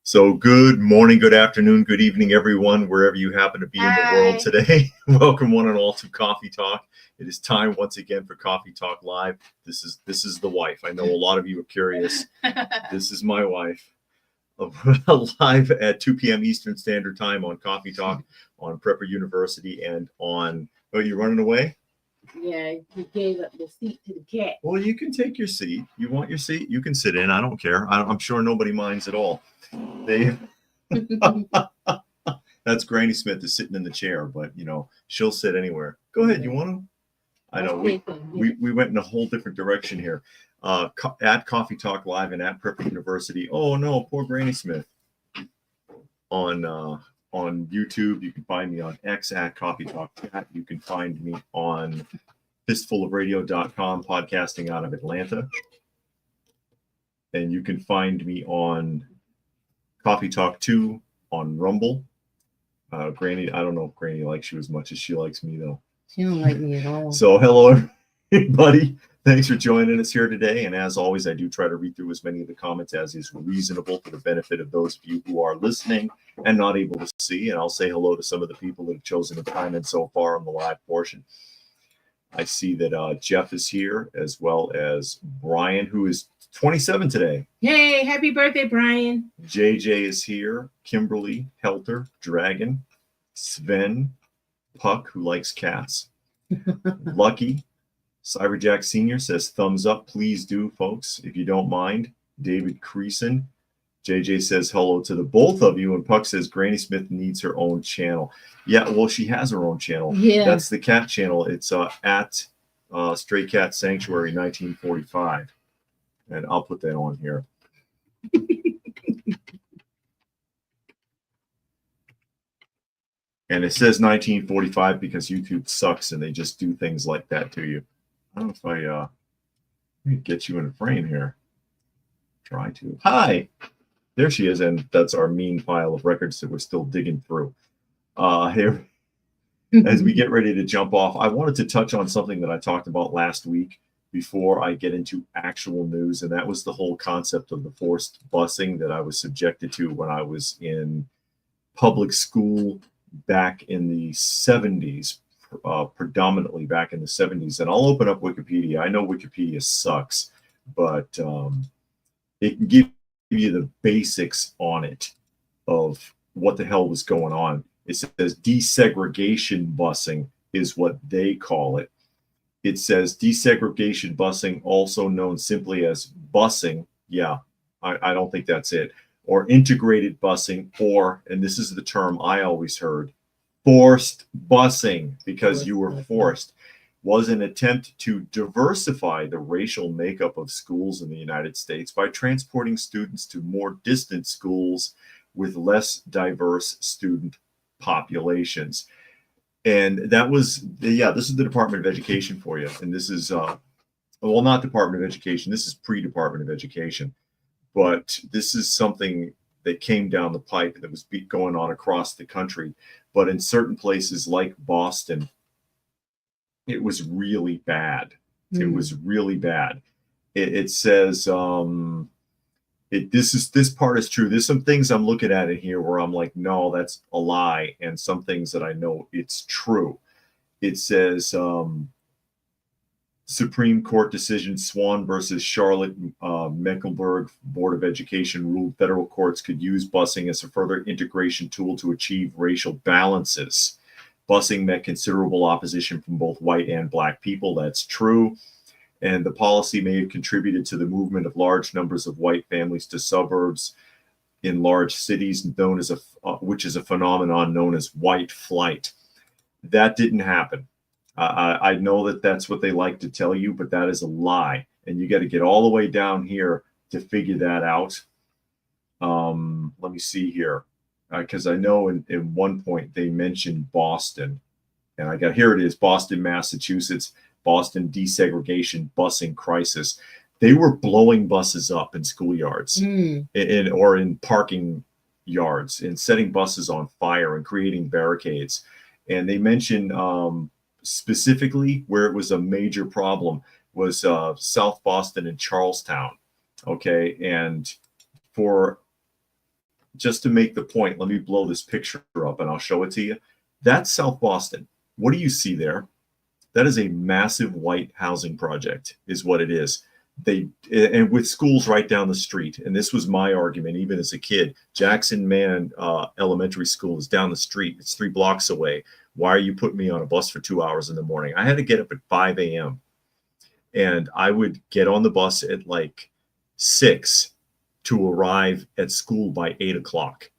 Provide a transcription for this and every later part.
So good morning, good afternoon, good evening, everyone, wherever you happen to be in the world today. Welcome one and all to Coffee Talk. It is time once again for Coffee Talk Live. This is the wife. I know a lot of you are curious. This is my wife. Live at 2 p.m. Eastern Standard Time on Coffee Talk on Prepper University and on. Oh, you running away? Yeah, he gave up the seat to the cat. Well, you can take your seat. You want your seat? You can sit in. I don't care. I'm sure nobody minds at all. That's Granny Smith is sitting in the chair, but she'll sit anywhere. Go ahead. You want to? I know we went in a whole different direction here. At Coffee Talk Live and at Prepper University. Oh no, poor Granny Smith. On YouTube, you can find me on X at Coffee Talk Chat. You can find me on fistfulofradio.com, podcasting out of Atlanta. And you can find me on Coffee Talk 2 on Rumble. Granny, I don't know if Granny likes you as much as she likes me, though. She don't like me at all. So hello, everybody. Thanks for joining us here today. And as always, I do try to read through as many of the comments as is reasonable for the benefit of those of you who are listening and not able to see. And I'll say hello to some of the people that have chosen to chime in so far on the live portion. I see that Jeff is here, as well as Brian, who is 27 today. Hey, happy birthday, Brian. JJ is here. Kimberly, Helter, Dragon, Sven, Puck, who likes cats. Lucky, Cyberjack Sr. says thumbs up. Please do, folks, if you don't mind. David Creason. JJ says hello to the both of you. And Puck says Granny Smith needs her own channel. Yeah, well, she has her own channel. Yeah. That's the cat channel. It's at Stray Cat Sanctuary 1945. And I'll put that on here. And it says 1945 because YouTube sucks and they just do things like that to you. I don't know if I get you in a frame here. Try to. Hi! There she is, and that's our mean pile of records that we're still digging through. Here, as we get ready to jump off, I wanted to touch on something that I talked about last week before I get into actual news, and that was the whole concept of the forced busing that I was subjected to when I was in public school back in the 70s, predominantly back in the 70s. And I'll open up Wikipedia. I know Wikipedia sucks, but it can give you the basics on it of what the hell was going on. It says desegregation busing is what they call it. It says desegregation busing, also known simply as busing. Yeah, I don't think that's it. Or integrated busing, or, and this is the term I always heard, forced busing, because you were forced, was an attempt to diversify the racial makeup of schools in the United States by transporting students to more distant schools with less diverse student populations. And that was, this is the Department of Education for you. And this is, well, not Department of Education. This is pre-Department of Education. But this is something that came down the pipe that was going on across the country. But in certain places like Boston, it was really bad. It was really bad. It says, this part is true. There's some things I'm looking at in here where I'm like, no, that's a lie. And some things that I know it's true. It says, Supreme Court decision Swan versus Charlotte Mecklenburg Board of Education ruled federal courts could use busing as a further integration tool to achieve racial balances. Busing met considerable opposition from both white and black people. That's true. And the policy may have contributed to the movement of large numbers of white families to suburbs in large cities, known as which is a phenomenon known as white flight. That didn't happen. I know that that's what they like to tell you, but that is a lie. And you got to get all the way down here to figure that out. Let me see here. Because I know in one point they mentioned Boston. And here it is, Boston, Massachusetts, Boston desegregation busing crisis. They were blowing buses up in schoolyards or in parking yards and setting buses on fire and creating barricades. And they mentioned specifically where it was a major problem was South Boston and Charlestown. Okay. And for just to make the point, let me blow this picture up and I'll show it to you. That's South Boston. What do you see there? That is a massive white housing project, is what it is. And with schools right down the street. And this was my argument, even as a kid. Jackson Man Elementary School is down the street. It's 3 blocks away. Why are you putting me on a bus for 2 hours in the morning? I had to get up at 5 a.m. And I would get on the bus at like 6 to arrive at school by 8 o'clock.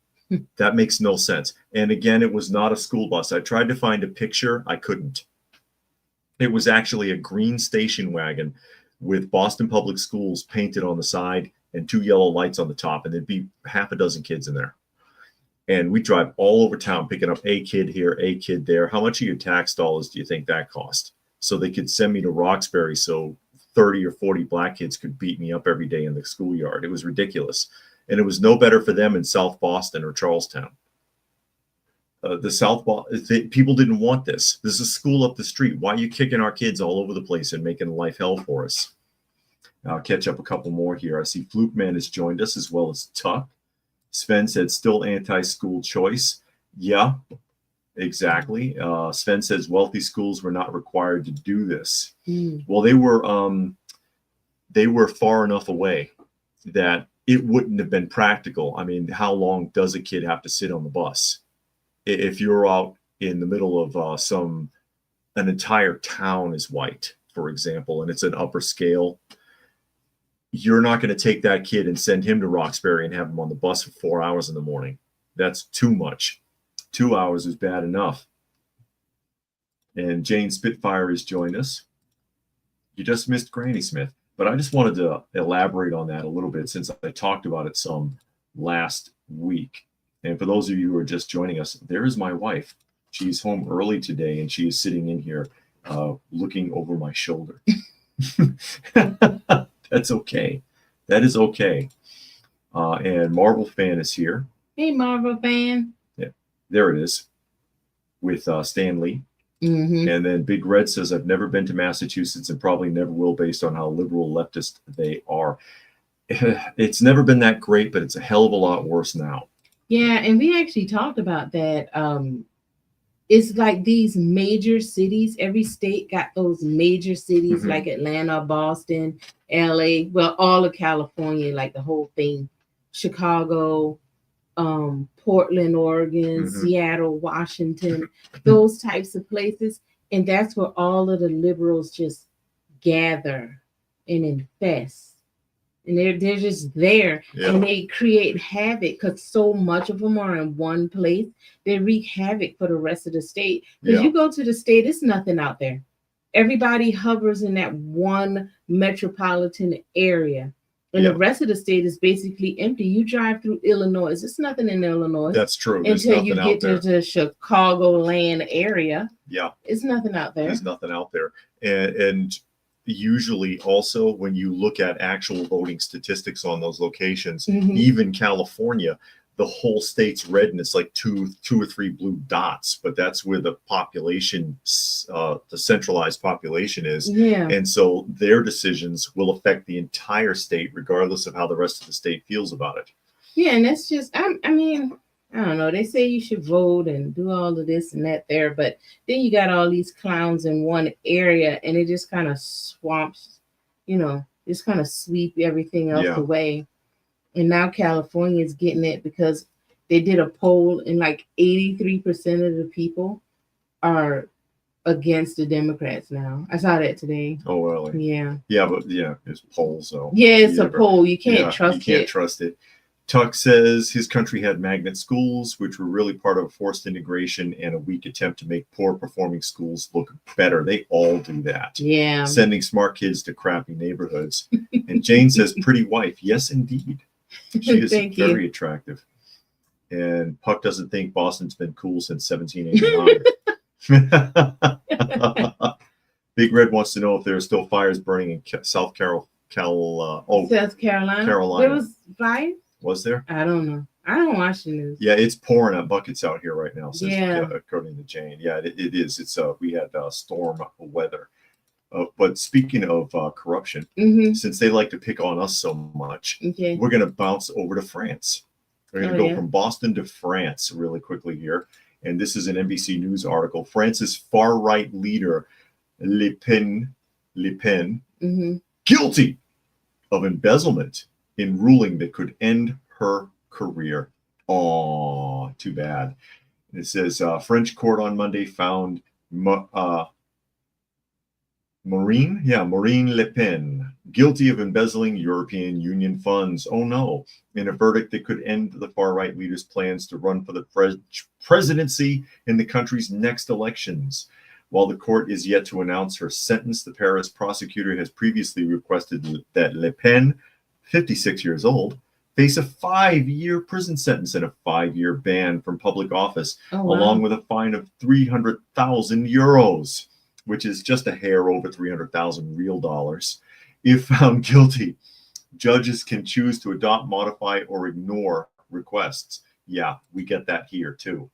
That makes no sense. And again, it was not a school bus. I tried to find a picture. I couldn't. It was actually a green station wagon with Boston Public Schools painted on the side and 2 yellow lights on the top. And there'd be half a dozen kids in there. And we drive all over town, picking up a kid here, a kid there. How much of your tax dollars do you think that cost? So they could send me to Roxbury so 30 or 40 black kids could beat me up every day in the schoolyard. It was ridiculous. And it was no better for them in South Boston or Charlestown. People didn't want this. There's a school up the street. Why are you kicking our kids all over the place and making life hell for us? I'll catch up a couple more here. I see Fluke Man has joined us, as well as Tuck. Sven said still anti-school choice. Yeah, exactly. Sven says wealthy schools were not required to do this. Well, they were far enough away that it wouldn't have been practical. I mean, how long does a kid have to sit on the bus? If you're out in the middle of an entire town is white, for example, and it's an upper scale, you're not going to take that kid and send him to Roxbury and have him on the bus for 4 hours in the morning. That's too much. 2 hours is bad enough. And Jane Spitfire has joined us. You just missed Granny Smith, but I just wanted to elaborate on that a little bit since I talked about it some last week. And for those of you who are just joining us, there is my wife. She's home early today, and she is sitting in here looking over my shoulder. That's okay. That is okay. And Marvel Fan is here. Hey, Marvel Fan. Yeah, there it is with Stan Lee. And then Big Red says, I've never been to Massachusetts and probably never will based on how liberal leftist they are. It's never been that great, but it's a hell of a lot worse now. Yeah, and we actually talked about that. It's like these major cities. Every state got those major cities like Atlanta, Boston, LA, well, all of California, like the whole thing. Chicago, Portland, Oregon, Seattle, Washington, those types of places. And that's where all of the liberals just gather and infest. And they're just there, and they create havoc because so much of them are in one place. They wreak havoc for the rest of the state. Because you go to the state, it's nothing out there. Everybody hovers in that one metropolitan area. And the rest of the state is basically empty. You drive through Illinois, there's nothing in Illinois. That's true. Until you get to the Chicagoland area. Yeah. It's nothing out there. There's nothing out there. And usually also when you look at actual voting statistics on those locations, even California, the whole state's red and it's like two or three blue dots, but that's where the population, the centralized population is. And so their decisions will affect the entire state regardless of how the rest of the state feels about it. And that's just, I mean, I don't know. They say you should vote and do all of this and that there, but then you got all these clowns in one area and it just kind of swamps, just kind of sweep everything else away. And now California is getting it because they did a poll and like 83% of the people are against the Democrats now. I saw that today. Oh, really? Yeah. Yeah, but it's polls though. Yeah, it's a poll. You can't trust it. You can't trust it. Tuck says his country had magnet schools, which were really part of a forced integration and a weak attempt to make poor performing schools look better. They all do that. Yeah. Sending smart kids to crappy neighborhoods. And Jane says, pretty wife. Yes, indeed. She is very attractive. And Puck doesn't think Boston's been cool since 1789. Big Red wants to know if there are still fires burning in South Carolina. South Carolina. There was fires? Was there? I don't know. I don't watch the news. Yeah, it's pouring out buckets out here right now. According to Jane. Yeah, it is. It's we had storm weather. But speaking of corruption, since they like to pick on us so much, we're going to bounce over to France. We're going to go from Boston to France really quickly here. And this is an NBC News article. France's far-right leader, Le Pen, guilty of embezzlement in ruling that could end her career. Oh, too bad. And it says French court on Monday found Marine Le Pen guilty of embezzling European Union funds. Oh no, in a verdict that could end the far-right leader's plans to run for the presidency in the country's next elections. While the court is yet to announce her sentence, the Paris prosecutor has previously requested that Le Pen, 56 years old, face a 5-year prison sentence and a 5-year ban from public office, along with a fine of 300,000 euros, which is just a hair over 300,000 real dollars. If found guilty, judges can choose to adopt, modify, or ignore requests. Yeah, we get that here too.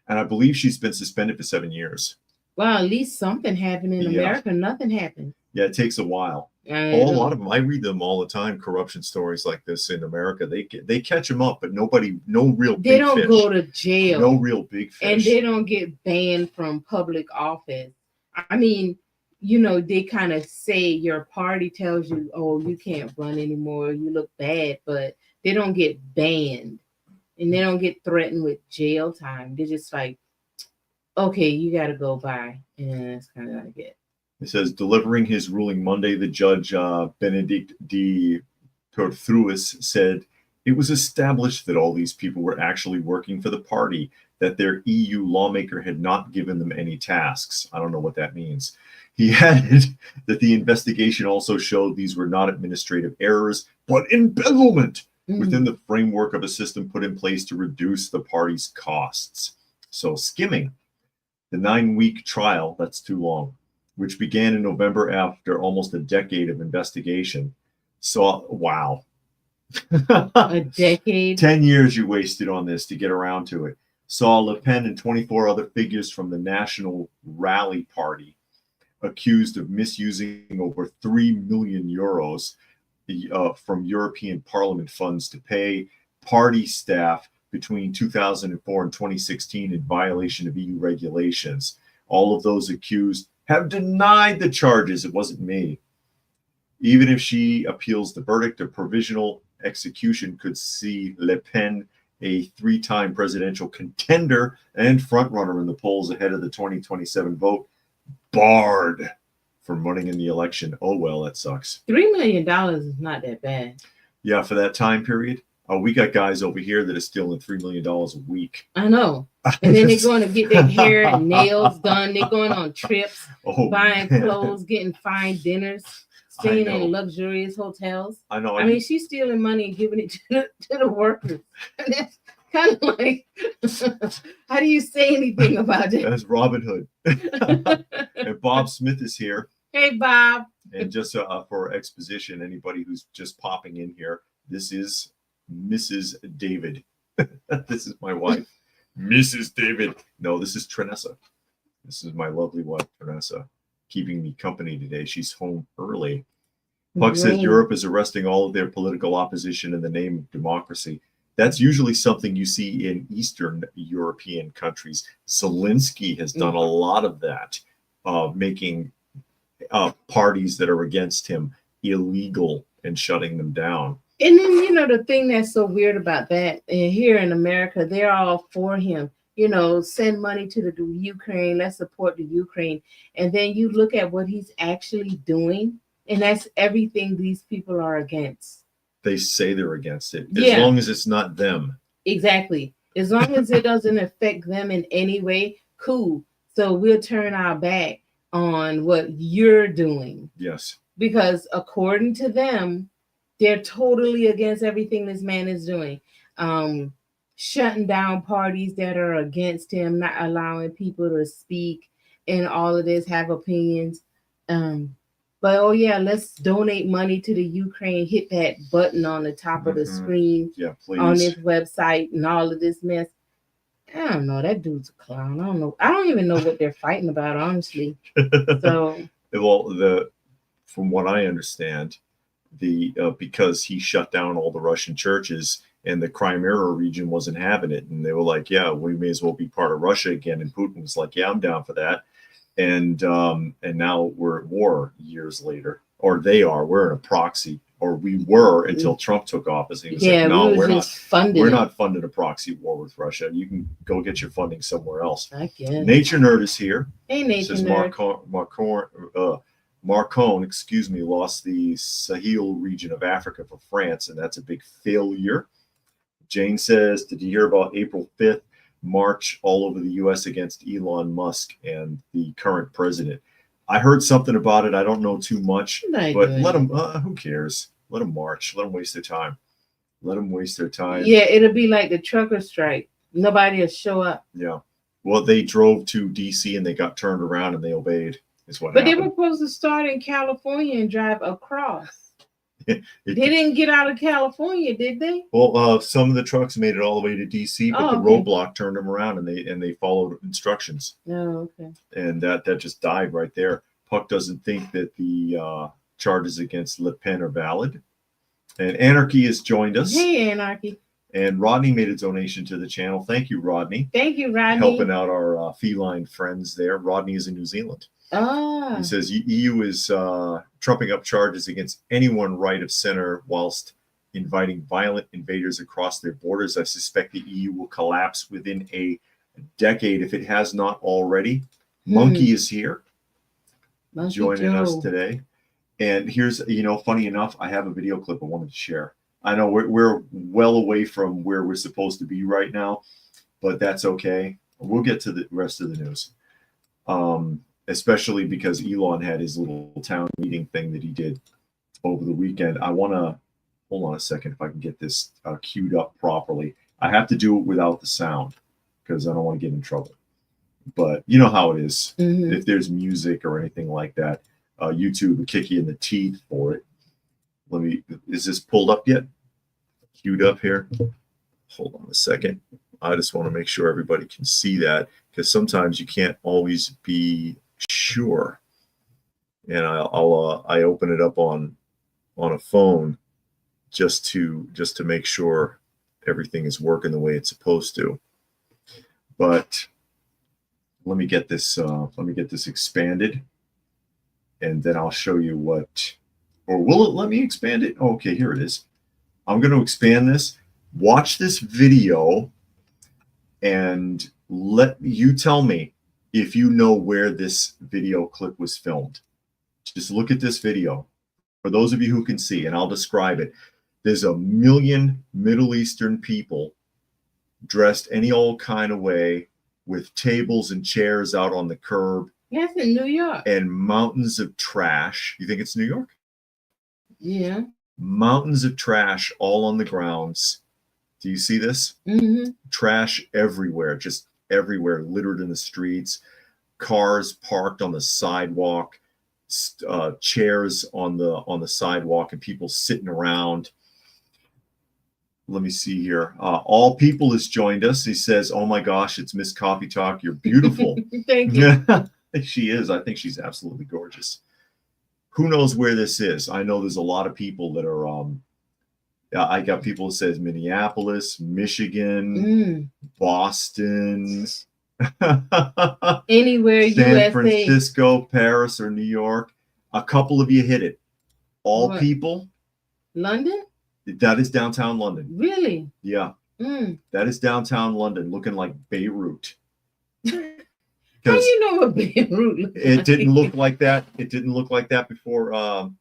And I believe she's been suspended for 7 years. Well, at least something happened in America. Nothing happened. Yeah, it takes a while. A lot of them, I read them all the time. Corruption stories like this in America, they catch them up, but no real big fish. They don't go to jail. No real big fish. And they don't get banned from public office. I mean, they kind of say your party tells you, oh, you can't run anymore, you look bad, but they don't get banned. And they don't get threatened with jail time. They're just like, okay, you got to go by. And that's kind of like it. It says, delivering his ruling Monday, the judge, Benedict de Torthuis, said it was established that all these people were actually working for the party, that their EU lawmaker had not given them any tasks. I don't know what that means. He added that the investigation also showed these were not administrative errors, but embezzlement within the framework of a system put in place to reduce the party's costs. So skimming. The 9-week trial, that's too long, which began in November after almost a decade of investigation. So, wow. A decade? 10 years you wasted on this to get around to it. Saw Le Pen and 24 other figures from the National Rally Party accused of misusing over 3 million euros from European Parliament funds to pay party staff between 2004 and 2016 in violation of EU regulations. All of those accused have denied the charges. It wasn't me. Even if she appeals the verdict, a provisional execution could see Le Pen, a 3-time presidential contender and frontrunner in the polls ahead of the 2027 vote, barred from running in the election. Oh, well, that sucks. $3 million is not that bad. Yeah, for that time period. We got guys over here that are stealing $3 million a week. I know. And then they're going to get their hair and nails done. They're going on trips, buying clothes, getting fine dinners, staying in luxurious hotels. I know. I mean, she's stealing money and giving it to the workers. And that's kind of like, how do you say anything about it? That's Robin Hood. And Bob Smith is here. Hey, Bob. And just for exposition, anybody who's just popping in here, this is Mrs. David. This is my wife, Mrs. David. No, this is Trinessa. This is my lovely wife, Trinessa, keeping me company today. She's home early. Puck says Europe is arresting all of their political opposition in the name of democracy. That's usually something you see in Eastern European countries. Zelensky has done a lot of that, making parties that are against him illegal and shutting them down. And then, the thing that's so weird about that, here in America, they're all for him. Send money to the Ukraine, let's support the Ukraine. And then you look at what he's actually doing, and that's everything these people are against. They say they're against it, as long as it's not them. Exactly. As long as it doesn't affect them in any way, cool. So we'll turn our back on what you're doing. Yes. Because according to them, they're totally against everything this man is doing. Shutting down parties that are against him, not allowing people to speak and all of this, have opinions. But let's donate money to the Ukraine. Hit that button on the top of the screen on this website and all of this mess. I don't know. That dude's a clown. I don't know. I don't even know what they're fighting about, honestly. So, from what I understand, because he shut down all the Russian churches, and the Crimea region wasn't having it. And they were like, yeah, we may as well be part of Russia again. And Putin was like, yeah, I'm down for that. And now we're at war years later, or they are. We're in a proxy, or we were until Trump took office. He was like, no, we're not funding a proxy war with Russia. You can go get your funding somewhere else. I guess. Nature Nerd is here. Hey, Nature Says Nerd. Marcon, lost the Sahel region of Africa for France, and that's a big failure. Jane says, did you hear about April 5th march all over the U.S. against Elon Musk and the current president? I heard something about it. I don't know too much, but let them, who cares? Let them march. Let them waste their time. Let them waste their time. Yeah, it'll be like the trucker strike. Nobody will show up. Yeah. Well, they drove to D.C. and they got turned around and they obeyed. Is what happened. They were supposed to start in California and drive across. They didn't get out of California, did they? Well, some of the trucks made it all the way to D.C., but the roadblock turned them around, and they followed instructions. Oh, okay. And that just died right there. Puck doesn't think that the charges against Le Pen are valid. And Anarchy has joined us. Hey, Anarchy. And Rodney made a donation to the channel. Thank you, Rodney. Thank you, Rodney. Helping out our feline friends there. Rodney is in New Zealand. He says EU is trumping up charges against anyone right of center whilst inviting violent invaders across their borders. I suspect the EU will collapse within a decade if it has not already. Monkey is here, joining us today. And here's, funny enough, I have a video clip I wanted to share. I know we're well away from where we're supposed to be right now, but that's okay. We'll get to the rest of the news. Especially because Elon had his little town meeting thing that he did over the weekend. I want to, hold on a second if I can get this queued up properly. I have to do it without the sound because I don't want to get in trouble. But you know how it is. If there's music or anything like that, YouTube will kick you in the teeth for it. Is this pulled up yet? Queued up here? Hold on a second. I just want to make sure everybody can see that because sometimes you can't always be sure. And I open it up on a phone just to make sure everything is working the way it's supposed to. But let me get this expanded, and then I'll show you what. Or will it let me expand it? Oh, okay, here it is. I'm going to expand this. Watch this video, and let you tell me if you know where this video clip was filmed. Just look at this video. For those of you who can see, and I'll describe it. There's a million Middle Eastern people dressed any old kind of way with tables and chairs out on the curb. Yes, in New York. And mountains of trash. You think it's New York? Yeah. Mountains of trash all on the grounds. Do you see this? Trash everywhere, just everywhere, littered in the streets. Cars parked on the sidewalk, chairs on the sidewalk, and people sitting around. Let me see here. All People has joined us. He says, "Oh my gosh, it's Miss Coffee Talk. You're beautiful." Thank you. She is. I think she's absolutely gorgeous. Who knows where this is? I know there's a lot of people that are. I got people that says Minneapolis, Michigan, Boston, anywhere, San USA. Francisco, Paris, or New York. A couple of you hit it. All People. London? That is downtown London. Really? Yeah. That is downtown London, looking like Beirut. How do you know what Beirut looks like? Didn't look like that. It didn't look like that before.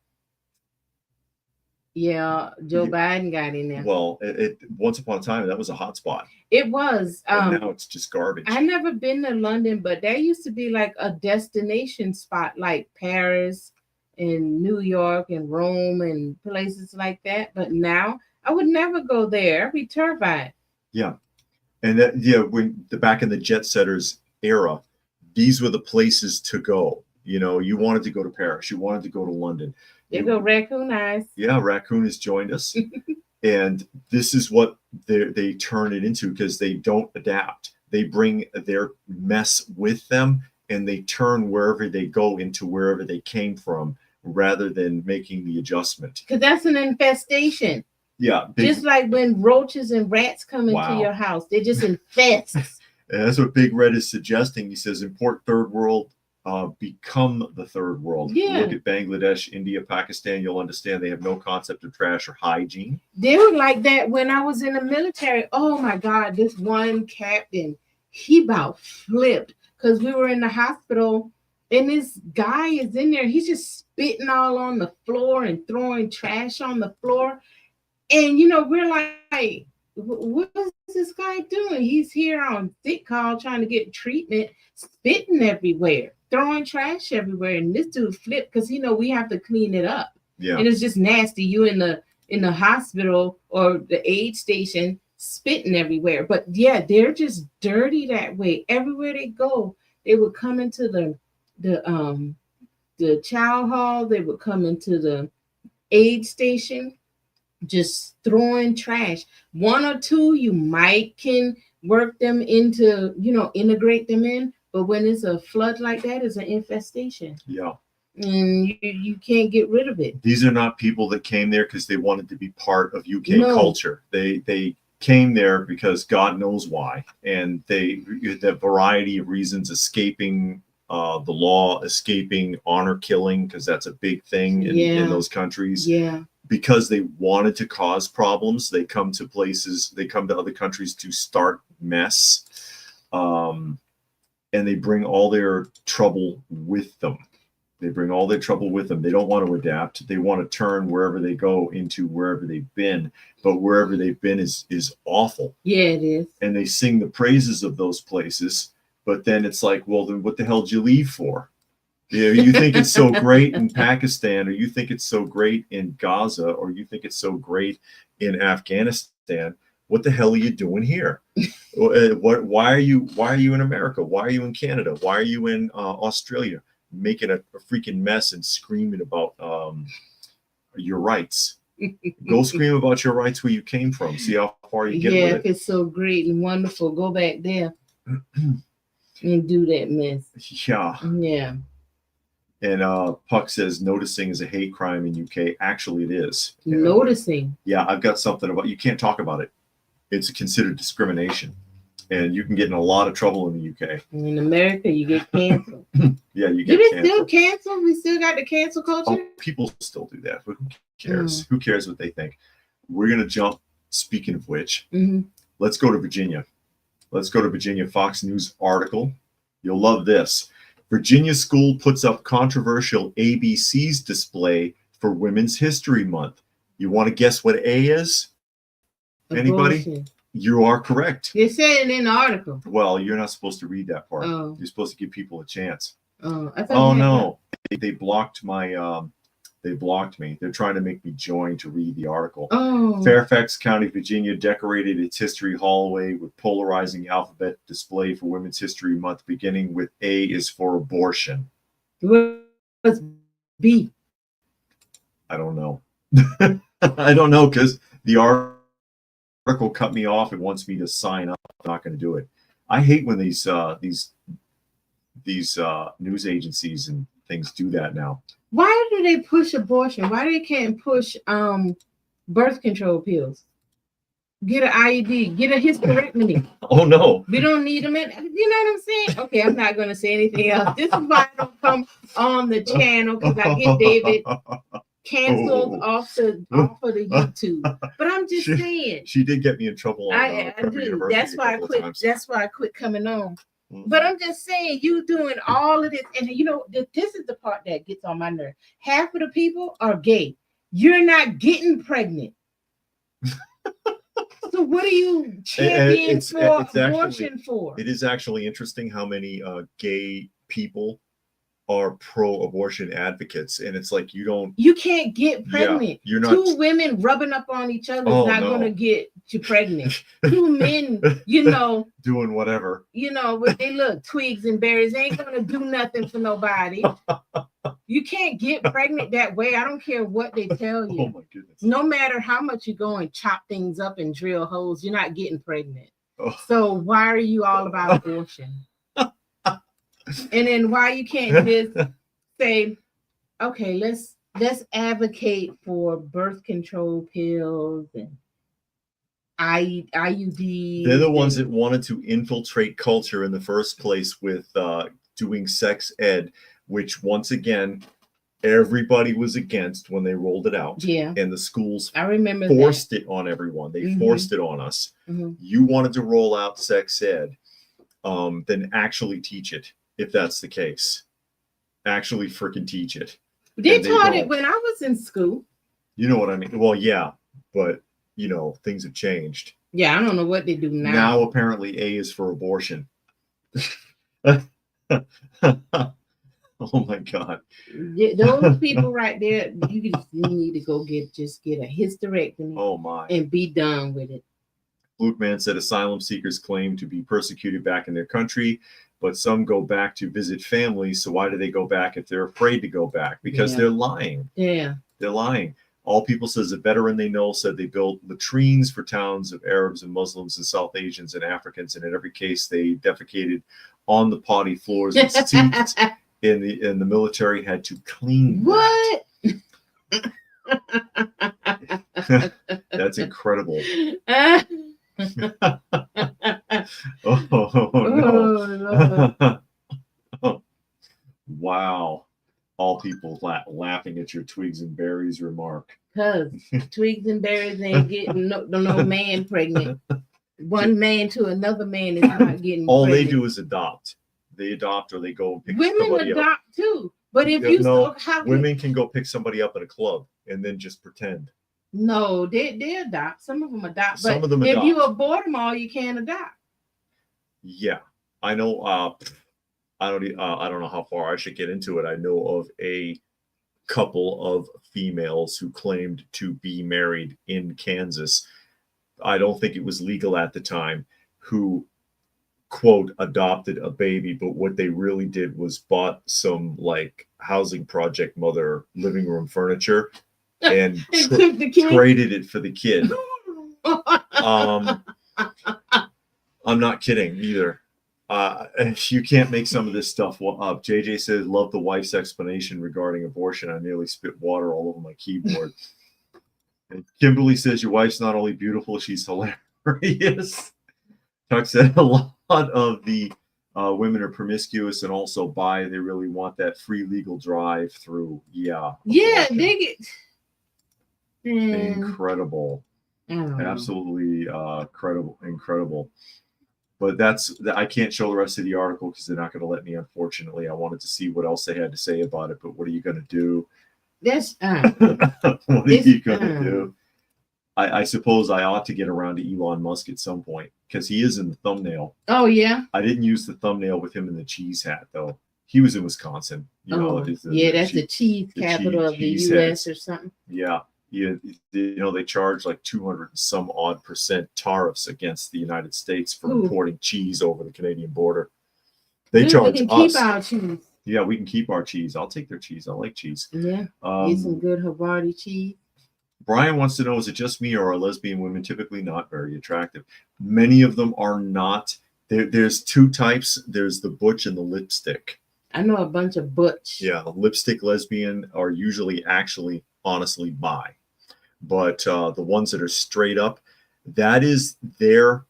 Yeah, Joe Biden got in there. Well, it once upon a time that was a hot spot. It was. And now it's just garbage. I never been to London, but there used to be like a destination spot like Paris and New York and Rome and places like that. But now I would never go there. I'd be terrified. Yeah. And when back in the jet setters era, these were the places to go. You wanted to go to Paris, you wanted to go to London. There go Raccoon Eyes. Yeah, Raccoon has joined us. And this is what they turn it into because they don't adapt. They bring their mess with them and they turn wherever they go into wherever they came from rather than making the adjustment. Because that's an infestation. Yeah. Just like when roaches and rats come into Wow. your house, they just infest. And that's what Big Red is suggesting. He says import third world, become the third world. Yeah. Look at Bangladesh, India, Pakistan. You'll understand they have no concept of trash or hygiene. They were like that when I was in the military. Oh my God, this one captain, he about flipped because we were in the hospital and this guy is in there. He's just spitting all on the floor and throwing trash on the floor. And, you know, we're like, what is this guy doing? He's here on sick call trying to get treatment, spitting everywhere, throwing trash everywhere. And this dude flipped because, you know, we have to clean it up. Yeah. And it's just nasty. You in the hospital or the aid station spitting everywhere. But yeah, they're just dirty that way. Everywhere they go, they would come into the chow hall. They would come into the aid station, just throwing trash. One or two you might can work them into, you know, integrate them in. But when it's a flood like that, it's an infestation. Yeah. And you can't get rid of it. These are not people that came there because they wanted to be part of UK culture. They came there because God knows why, and the variety of reasons, escaping the law, escaping honor killing, because that's a big thing in those countries. Yeah. Because they wanted to cause problems, they come to other countries to start mess, and they bring all their trouble with them. They don't want to adapt. They want to turn wherever they go into wherever they've been. But wherever they've been is awful. Yeah, it is. And they sing the praises of those places. But then it's like, well, then what the hell did you leave for? You think it's so great in Pakistan, or you think it's so great in Gaza, or you think it's so great in Afghanistan. What the hell are you doing here? Why are you in America? Why are you in Canada? Why are you in Australia? Making a freaking mess and screaming about your rights. Go scream about your rights where you came from. See how far you get with it. Yeah, if it's so great and wonderful, go back there and do that mess. Yeah. Yeah. And Puck says noticing is a hate crime in UK. Actually, it is. Noticing. Yeah, I've got something about you can't talk about it. It's considered discrimination. And you can get in a lot of trouble in the UK. In America, you get canceled. Yeah, you get canceled. Still cancel? We still got the cancel culture? Oh, people still do that. But who cares? Who cares what they think? We're going to jump. Speaking of which, let's go to Virginia. Fox News article. You'll love this. Virginia school puts up controversial ABCs display for Women's History Month. You want to guess what A is? Anybody? Abortion. You are correct. They said it in the article. Well, you're not supposed to read that part. Oh. You're supposed to give people a chance. Oh, No. They blocked my they blocked me. They're trying to make me join to read the article. Oh. Fairfax County, Virginia decorated its history hallway with polarizing alphabet display for Women's History Month, beginning with A is for abortion. What's B? I don't know. I don't know because the article cut me off. It wants me to sign up. I'm not going to do it. I hate when these news agencies and things do that now. Why do they push abortion? Why they can't push birth control pills? Get an IUD, get a hysterectomy. Oh no. We don't need them in. You know what I'm saying? Okay, I'm not gonna say anything else. This is why I don't come on the channel, because I get David canceled off of the YouTube. But I'm just saying. She did get me in trouble. I do. That's why I quit. Times. That's why I quit coming on. But I'm just saying, you doing all of this, and you know, this is the part that gets on my nerve. Half of the people are gay. You're not getting pregnant. So what are you championing for abortion for? It is actually interesting how many gay people are pro-abortion advocates, and it's like you can't get pregnant. Yeah, you're not. Two women rubbing up on each other is not going to get you pregnant. Two men, doing whatever, but they look twigs and berries, they ain't going to do nothing for nobody. You can't get pregnant that way. I don't care what they tell you. Oh my goodness! No matter how much you go and chop things up and drill holes, you're not getting pregnant. Oh. So why are you all about abortion? And then why you can't just say, okay, let's let's advocate for birth control pills and IUDs. They're the ones that wanted to infiltrate culture in the first place with doing sex ed, which once again, everybody was against when they rolled it out. Yeah. And the schools I remember forced it on everyone. They forced it on us. You wanted to roll out sex ed, then actually teach it, if that's the case. Actually freaking teach it. They taught it when I was in school. You know what I mean? Well, yeah, but you know, things have changed. Yeah, I don't know what they do now. Now apparently A is for abortion. Oh my God. Those people right there, you need to go get a hysterectomy. Oh my. And be done with it. Luke Man said asylum seekers claim to be persecuted back in their country, but some go back to visit family. So why do they go back if they're afraid to go back? Because they're lying. Yeah. They're lying. All People says a veteran they know said they built latrines for towns of Arabs and Muslims and South Asians and Africans, and in every case they defecated on the potty floors and seats. In the military had to clean what? That's incredible. No. Wow. All people laughing at your twigs and berries remark. Because twigs and berries ain't getting no man pregnant. One man to another man is not getting all pregnant. They do is adopt. They adopt or they go and pick women somebody adopt up. Too. But if women can go pick somebody up at a club and then just pretend. No, they adopt. Some of them adopt. Some but of them if adopt. you abort them all, you can't adopt. Yeah, I know. I don't know how far I should get into it. I know of a couple of females who claimed to be married in Kansas. I don't think it was legal at the time, who quote adopted a baby, but what they really did was bought some like housing project mother living room furniture and traded it for the kid. I'm not kidding either. You can't make some of this stuff up. JJ says, love the wife's explanation regarding abortion. I nearly spit water all over my keyboard. And Kimberly says, your wife's not only beautiful, she's hilarious. Chuck said, a lot of the women are promiscuous and also bi. They really want that free legal drive through. Yeah. Yeah, they get incredible. Absolutely incredible. But I can't show the rest of the article because they're not going to let me, unfortunately. I wanted to see what else they had to say about it, but what are you going to do? That's what are you going to do? I suppose I ought to get around to Elon Musk at some point because he is in the thumbnail. Oh, yeah? I didn't use the thumbnail with him in the cheese hat, though. He was in Wisconsin. That's the cheese capital of the U.S. or something. Yeah. They charge like 200 and some odd % tariffs against the United States for importing cheese over the Canadian border. They charge us. Keep our cheese. Yeah, we can keep our cheese. I'll take their cheese. I like cheese. Yeah. Get some good Havarti cheese. Brian wants to know, is it just me or are lesbian women typically not very attractive? Many of them are not. There's two types. There's the butch and the lipstick. I know a bunch of butch. Yeah, lipstick lesbian are usually actually honestly bi. But the ones that are straight up, that is their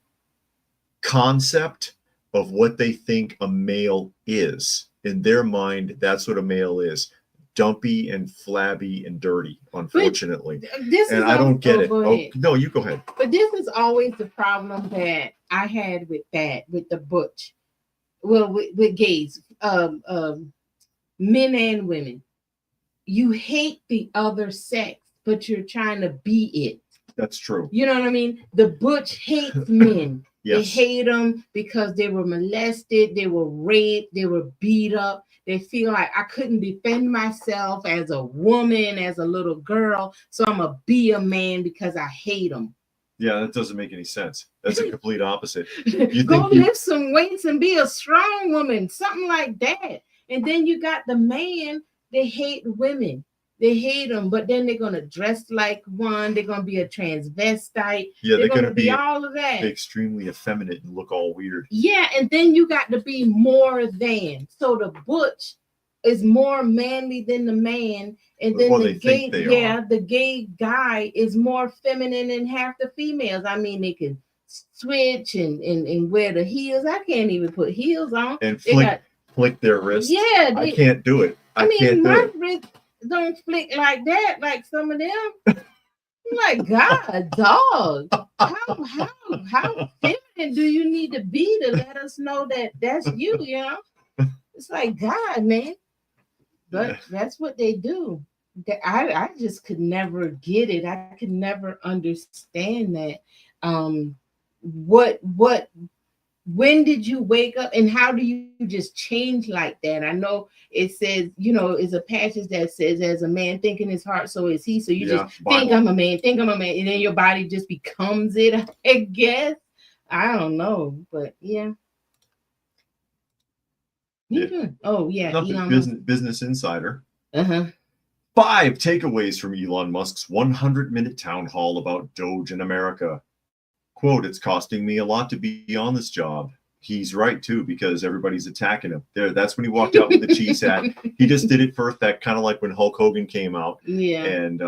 concept of what they think a male is. In their mind, that's what a male is. Dumpy and flabby and dirty, unfortunately. I don't get it. No, you go ahead. But this is always the problem that I had with the butch. Well, with gays, men and women. You hate the other sex, but you're trying to be it. That's true. You know what I mean? The butch hates men. Yes. They hate them because they were molested, they were raped, they were beat up. They feel like I couldn't defend myself as a woman, as a little girl, so I'm going to be a man because I hate them. Yeah, that doesn't make any sense. That's a complete opposite. Go lift some weights and be a strong woman, something like that. And then you got the man, they hate women. They hate them, but then they're going to dress like one. They're going to be a transvestite. Yeah, they're going to be all of that. Extremely effeminate and look all weird. Yeah, and then you got to be more than. So the butch is more manly than the man, and then Well, the they think gay, they are. the gay guy is more feminine than half the females. I mean, they can switch and wear the heels. I can't even put heels on. And They got flick their wrists. yeah. I can't do it. I mean, can't do my it. wrist don't flick like that, like some of them. I'm like, God, dog, how feminine do you need to be to let us know that that's you? You know, it's like God, man. But that's what they do. I just could never get it. I could never understand that. What when did you wake up and how do you just change like that? I know it says, it's a passage that says, as a man think in his heart, so is he. So you just think I'm a man, and then your body just becomes it, I guess. I don't know, but yeah. Oh, yeah. Business Insider. Uh-huh. 5 takeaways from Elon Musk's 100-minute town hall about Doge in America. Quote, it's costing me a lot to be on this job. He's right, too, because everybody's attacking him. That's when he walked out with the cheese hat. He just did it for effect, kind of like when Hulk Hogan came out. Yeah. And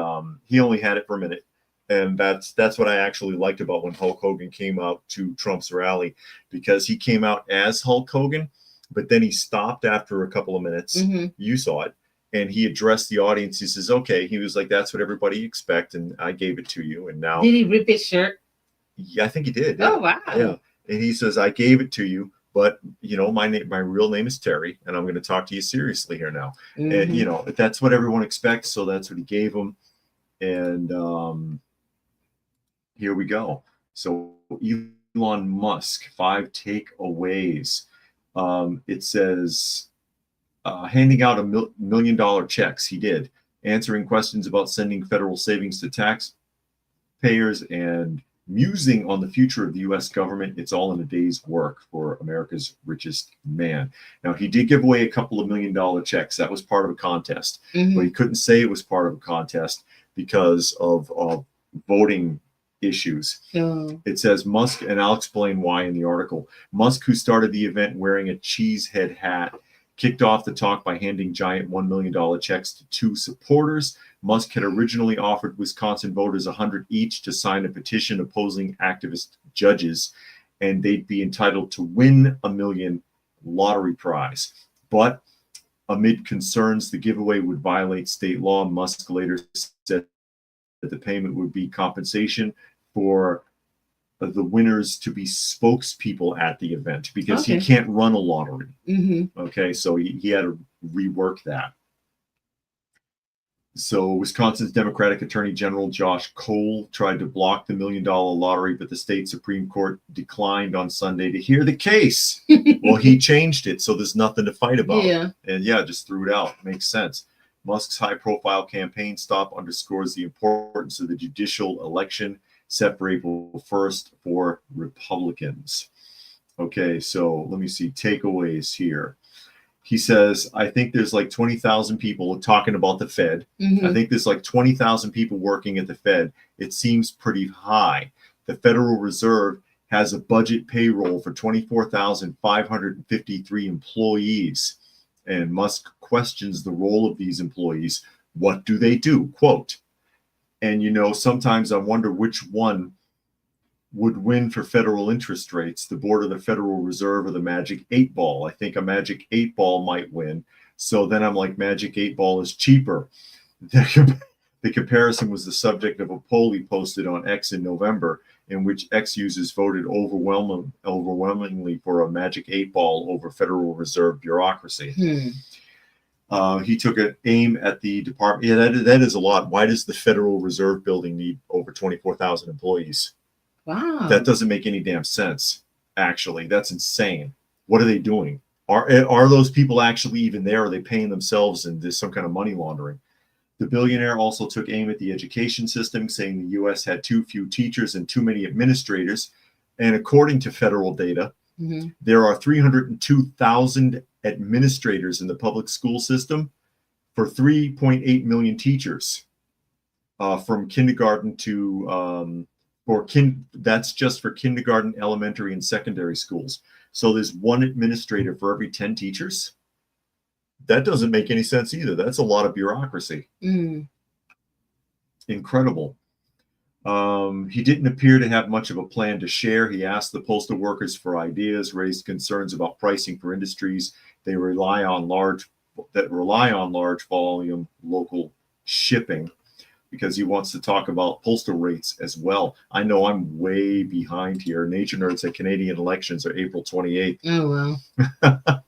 he only had it for a minute. And that's what I actually liked about when Hulk Hogan came out to Trump's rally, because he came out as Hulk Hogan, but then he stopped after a couple of minutes. Mm-hmm. You saw it. And he addressed the audience. He says, okay. He was like, that's what everybody expect. And I gave it to you. And now. Did he rip his shirt? Yeah, I think he did. Yeah. Oh, wow. Yeah. And he says, I gave it to you, but my real name is Terry, and I'm going to talk to you seriously here now. Mm-hmm. And that's what everyone expects. So that's what he gave him. And here we go. So Elon Musk, 5 takeaways. It says handing out $1 million checks. He did. Answering questions about sending federal savings to taxpayers and musing on the future of the U.S. government. It's all in a day's work for America's richest man. Now, he did give away a couple of $1 million checks. That was part of a contest. Mm-hmm. But he couldn't say it was part of a contest because of voting issues. Oh. It says Musk, and I'll explain why in the article. Musk, who started the event wearing a cheesehead hat, kicked off the talk by handing giant $1 million checks to 2 supporters. Musk had originally offered Wisconsin voters $100 each to sign a petition opposing activist judges, and they'd be entitled to win $1 million lottery prize. But amid concerns the giveaway would violate state law, Musk later said that the payment would be compensation for the winners to be spokespeople at the event, because he can't run a lottery. Mm-hmm. Okay, so he had to rework that. So Wisconsin's Democratic Attorney General Josh Cole tried to block the $1 million lottery, but the state Supreme Court declined on Sunday to hear the case. Well, he changed it, so there's nothing to fight about. Yeah. And just threw it out. Makes sense. Musk's high-profile campaign stop underscores the importance of the judicial election set for April 1st for Republicans. Okay, so let me see takeaways here. He says, I think there's like 20,000 people talking about the Fed. Mm-hmm. I think there's like 20,000 people working at the Fed. It seems pretty high. The Federal Reserve has a budget payroll for 24,553 employees. And Musk questions the role of these employees. What do they do? Quote, and sometimes I wonder which one would win for federal interest rates, the board of the Federal Reserve or the Magic 8 Ball. I think a Magic 8 Ball might win. So then I'm like, Magic 8 Ball is cheaper. The comparison was the subject of a poll he posted on X in November, in which X users voted overwhelmingly for a Magic 8 Ball over Federal Reserve bureaucracy. He took an aim at the department. Yeah, that is a lot. Why does the Federal Reserve building need over 24,000 employees? Wow. That doesn't make any damn sense, actually. That's insane. What are they doing? Are those people actually even there? Are they paying themselves, and there's some kind of money laundering? The billionaire also took aim at the education system, saying the U.S. had too few teachers and too many administrators. And according to federal data, there are 302,000 administrators in the public school system for 3.8 million teachers, from kindergarten to that's just for kindergarten, elementary, and secondary schools. So there's one administrator for every 10 teachers. That doesn't make any sense either. That's a lot of bureaucracy. Incredible. He didn't appear to have much of a plan to share. He asked the postal workers for ideas, raised concerns about pricing for industries they rely on large volume local shipping, because he wants to talk about postal rates as well. I know I'm way behind here. Nature Nerd said Canadian elections are April 28th. Oh, well.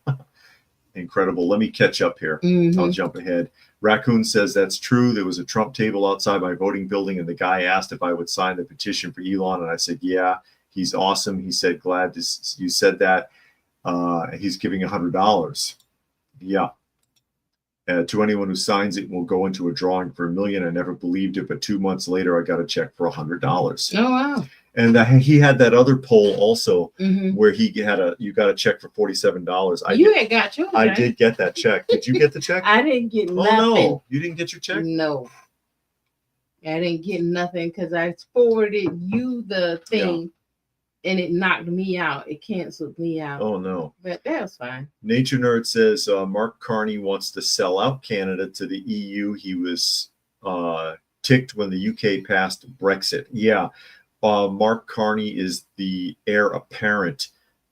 Incredible. Let me catch up here. I'll jump ahead. Raccoon says that's true. There was a Trump table outside my voting building, and the guy asked if I would sign the petition for Elon, and I said, yeah, he's awesome. He said, glad you said that. He's giving $100. Yeah. To anyone who signs it, will go into a drawing for $1 million. I never believed it, but 2 months later, I got a check for $100. Oh, wow. And he had that other poll also where you got a check for $47. Got yours. I did get that check. Did you get the check? I didn't get nothing. Oh, no. You didn't get your check? No. I didn't get nothing because I forwarded you the thing and it knocked me out. It canceled me out. Oh, no. But that was fine. Nature Nerd says Mark Carney wants to sell out Canada to the EU. He was ticked when the UK passed Brexit. Yeah. Mark Carney is the heir apparent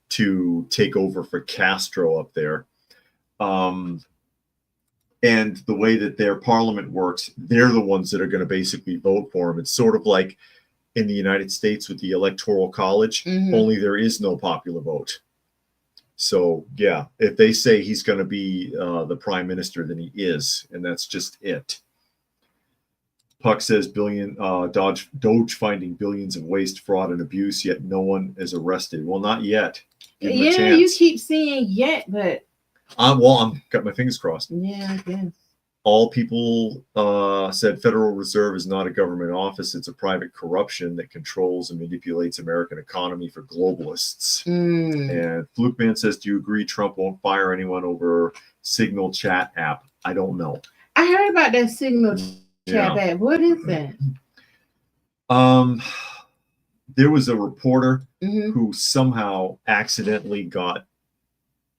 to take over for Castro up there. And the way that their parliament works, they're the ones that are going to basically vote for him. It's sort of like in the United States with the Electoral College, only there is no popular vote. So, yeah, if they say he's going to be the prime minister, then he is, and that's just it. Puck says Doge finding billions of waste, fraud, and abuse, yet no one is arrested. Well, not yet. Give him a chance. You keep saying yet, but I'm got my fingers crossed. Yeah, I guess. All people said Federal Reserve is not a government office. It's a private corruption that controls and manipulates American economy for globalists. And Flukeman says, do you agree Trump won't fire anyone over Signal chat app? I don't know. I heard about that Signal chat app. What is that? There was a reporter who somehow accidentally got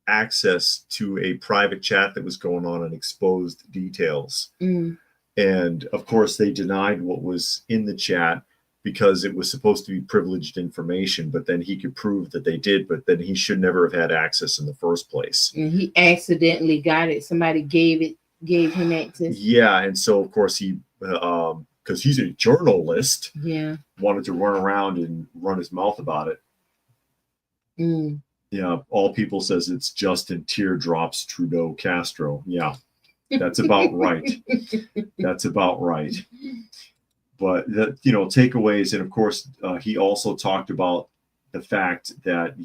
access to a private chat that was going on and exposed details. And of course, they denied what was in the chat because it was supposed to be privileged information, but then he could prove that they did, but then he should never have had access in the first place. And he accidentally got it. Somebody gave him access. Yeah. And so of course he, because he's a journalist, wanted to run around and run his mouth about it. Yeah, all people says it's Justin Teardrops Trudeau Castro. Yeah, that's about right. That's about right. But takeaways, and of course, he also talked about the fact that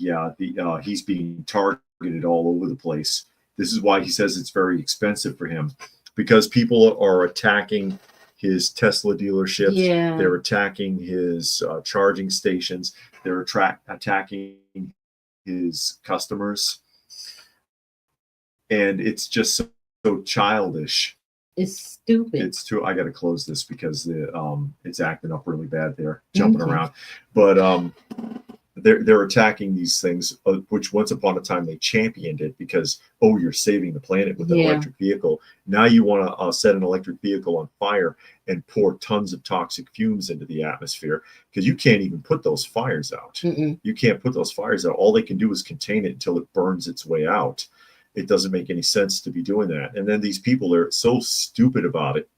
he's being targeted all over the place. This is why he says it's very expensive for him, because people are attacking his Tesla dealerships. They're attacking his charging stations. They're attacking his customers, and it's just so childish. It's stupid. It's too. I got to close this because it's acting up really bad there, jumping around. But they're attacking these things, which once upon a time they championed it because you're saving the planet with an electric vehicle. Now you want to set an electric vehicle on fire and pour tons of toxic fumes into the atmosphere because you can't even put those fires out. You can't put those fires out. All they can do is contain it until it burns its way out. It doesn't make any sense to be doing that. And then these people are so stupid about it.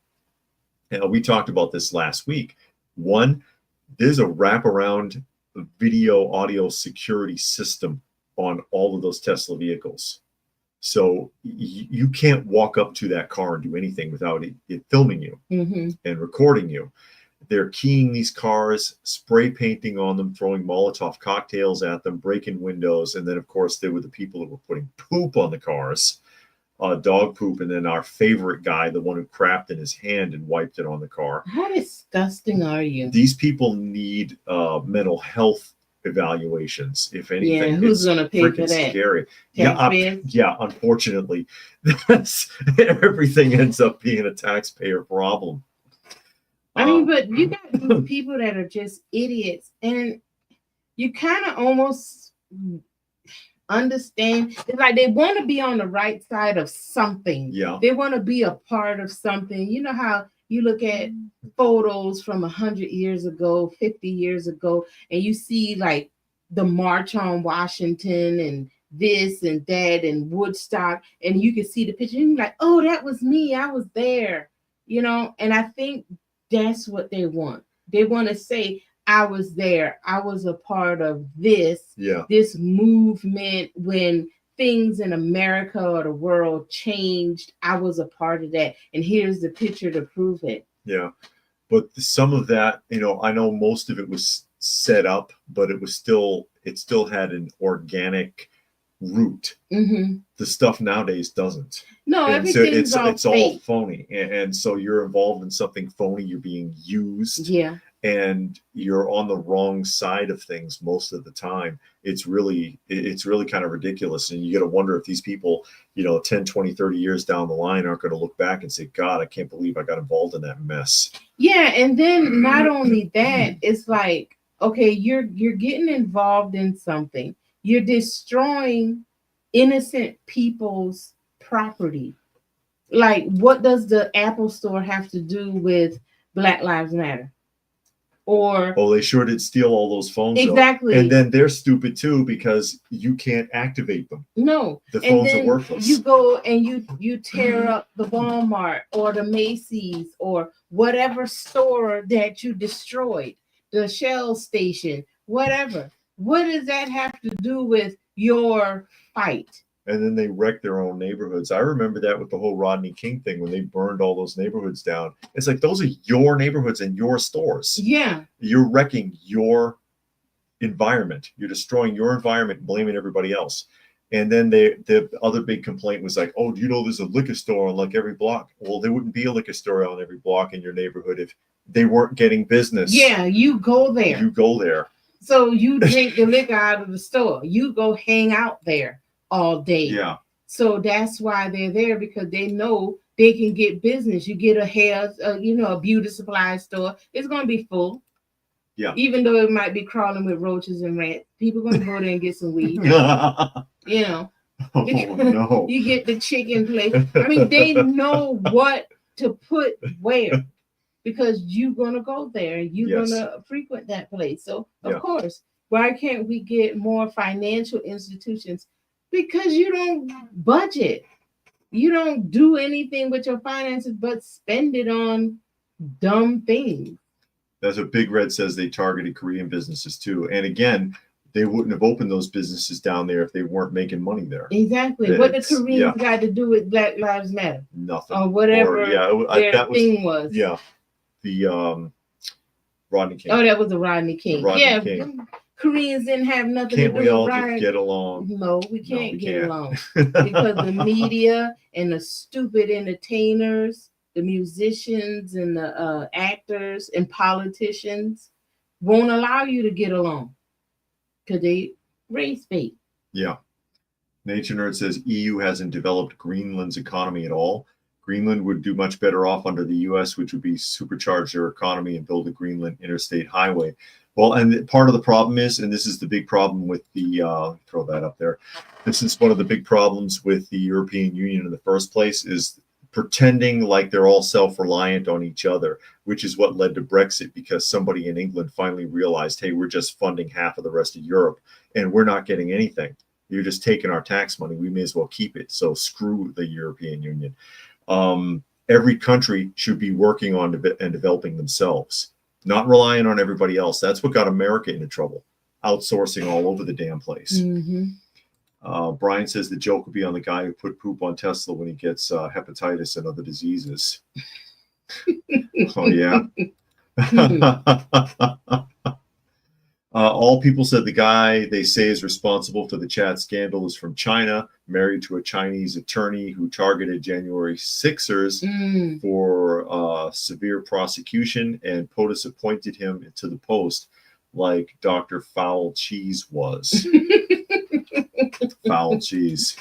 And we talked about this last week. One, there's a wraparound video audio security system on all of those Tesla vehicles. So you can't walk up to that car and do anything without it filming you and recording you. They're keying these cars, spray painting on them, throwing Molotov cocktails at them, breaking windows. And then, of course, there were the people that were putting poop on the cars, dog poop. And then our favorite guy, the one who crapped in his hand and wiped it on the car. How disgusting are you? These people need mental health evaluations, if anything. Yeah, who's going to pay for that? Scary. Unfortunately, everything ends up being a taxpayer problem. I mean, but you got these people that are just idiots, and you kind of almost, understand. It's like they want to be on the right side of something. Yeah. They want to be a part of something. You know how you look at photos from 100 years ago, 50 years ago, and you see like the March on Washington and this and that and Woodstock, and you can see the picture and you're like, oh, that was me. I was there, you know. And I think that's what they want. They want to say, I was there. I was a part of this, this movement when things in America or the world changed. I was a part of that. And here's the picture to prove it. Yeah. But some of that, you know, I know most of it was set up, but it still had an organic root. Mm-hmm. The stuff nowadays doesn't. No, and everything's so it's all fake. phony. And so you're involved in something phony. You're being used. Yeah. And you're on the wrong side of things most of the time. It's really kind of ridiculous. And you got to wonder if these people, you know, 10, 20, 30 years down the line aren't going to look back and say, God, I can't believe I got involved in that mess. Yeah. And then not only that, it's like, okay, you're getting involved in something. You're destroying innocent people's property. Like, what does the Apple Store have to do with Black Lives Matter? Or they sure did steal all those phones. Exactly. And then they're stupid too because you can't activate them. No. The phones are worthless. You go and you tear up the Walmart or the Macy's or whatever store that you destroyed, the Shell station, whatever. What does that have to do with your fight? And then they wreck their own neighborhoods. I remember that with the whole Rodney King thing when they burned all those neighborhoods down. It's like, those are your neighborhoods and your stores. Yeah. You're wrecking your environment. You're destroying your environment, blaming everybody else. And then the other big complaint was like, oh, do you know there's a liquor store on like every block? Well, there wouldn't be a liquor store on every block in your neighborhood if they weren't getting business. Yeah, you go there. You go there. So you drink the liquor out of the store. You go hang out there all day. Yeah. So that's why they're there, because they know they can get business. You get a hair, a beauty supply store, it's going to be full. Yeah. Even though it might be crawling with roaches and rats, people going to go there and get some weed. You know. Oh, no. You get the chicken place. I mean, they know what to put where, because you're going to go there. You're going to frequent that place. So, of course, why can't we get more financial institutions? Because you don't budget. You don't do anything with your finances but spend it on dumb things. That's what Big Red says. They targeted Korean businesses too. And again, they wouldn't have opened those businesses down there if they weren't making money there. Exactly. What the Koreans got to do with Black Lives Matter? Nothing. Or whatever their thing was. Yeah. The Rodney King. Oh, that was the Rodney King. Rodney King. Koreans didn't have nothing Can't to do we all with just get along? No, we can't get along. Because the media and the stupid entertainers, the musicians and the actors and politicians won't allow you to get along. Because they race bait. Yeah. Nature Nerd says EU hasn't developed Greenland's economy at all. Greenland would do much better off under the US, which would be supercharge their economy and build a Greenland interstate highway. Well, and part of the problem is, and this is the big problem with the, throw that up there. This is one of the big problems with the European Union in the first place, is pretending like they're all self-reliant on each other, which is what led to Brexit, because somebody in England finally realized, hey, we're just funding half of the rest of Europe and we're not getting anything. You're just taking our tax money. We may as well keep it. So screw the European Union. Every country should be working on and developing themselves, not relying on everybody else. That's what got America into trouble, outsourcing all over the damn place. Mm-hmm. Brian says the joke would be on the guy who put poop on Tesla when he gets hepatitis and other diseases. Oh, yeah. All people said the guy they say is responsible for the chat scandal is from China, married to a Chinese attorney who targeted January 6ers for severe prosecution, and POTUS appointed him to the post like Dr. Foul Cheese was. Foul cheese.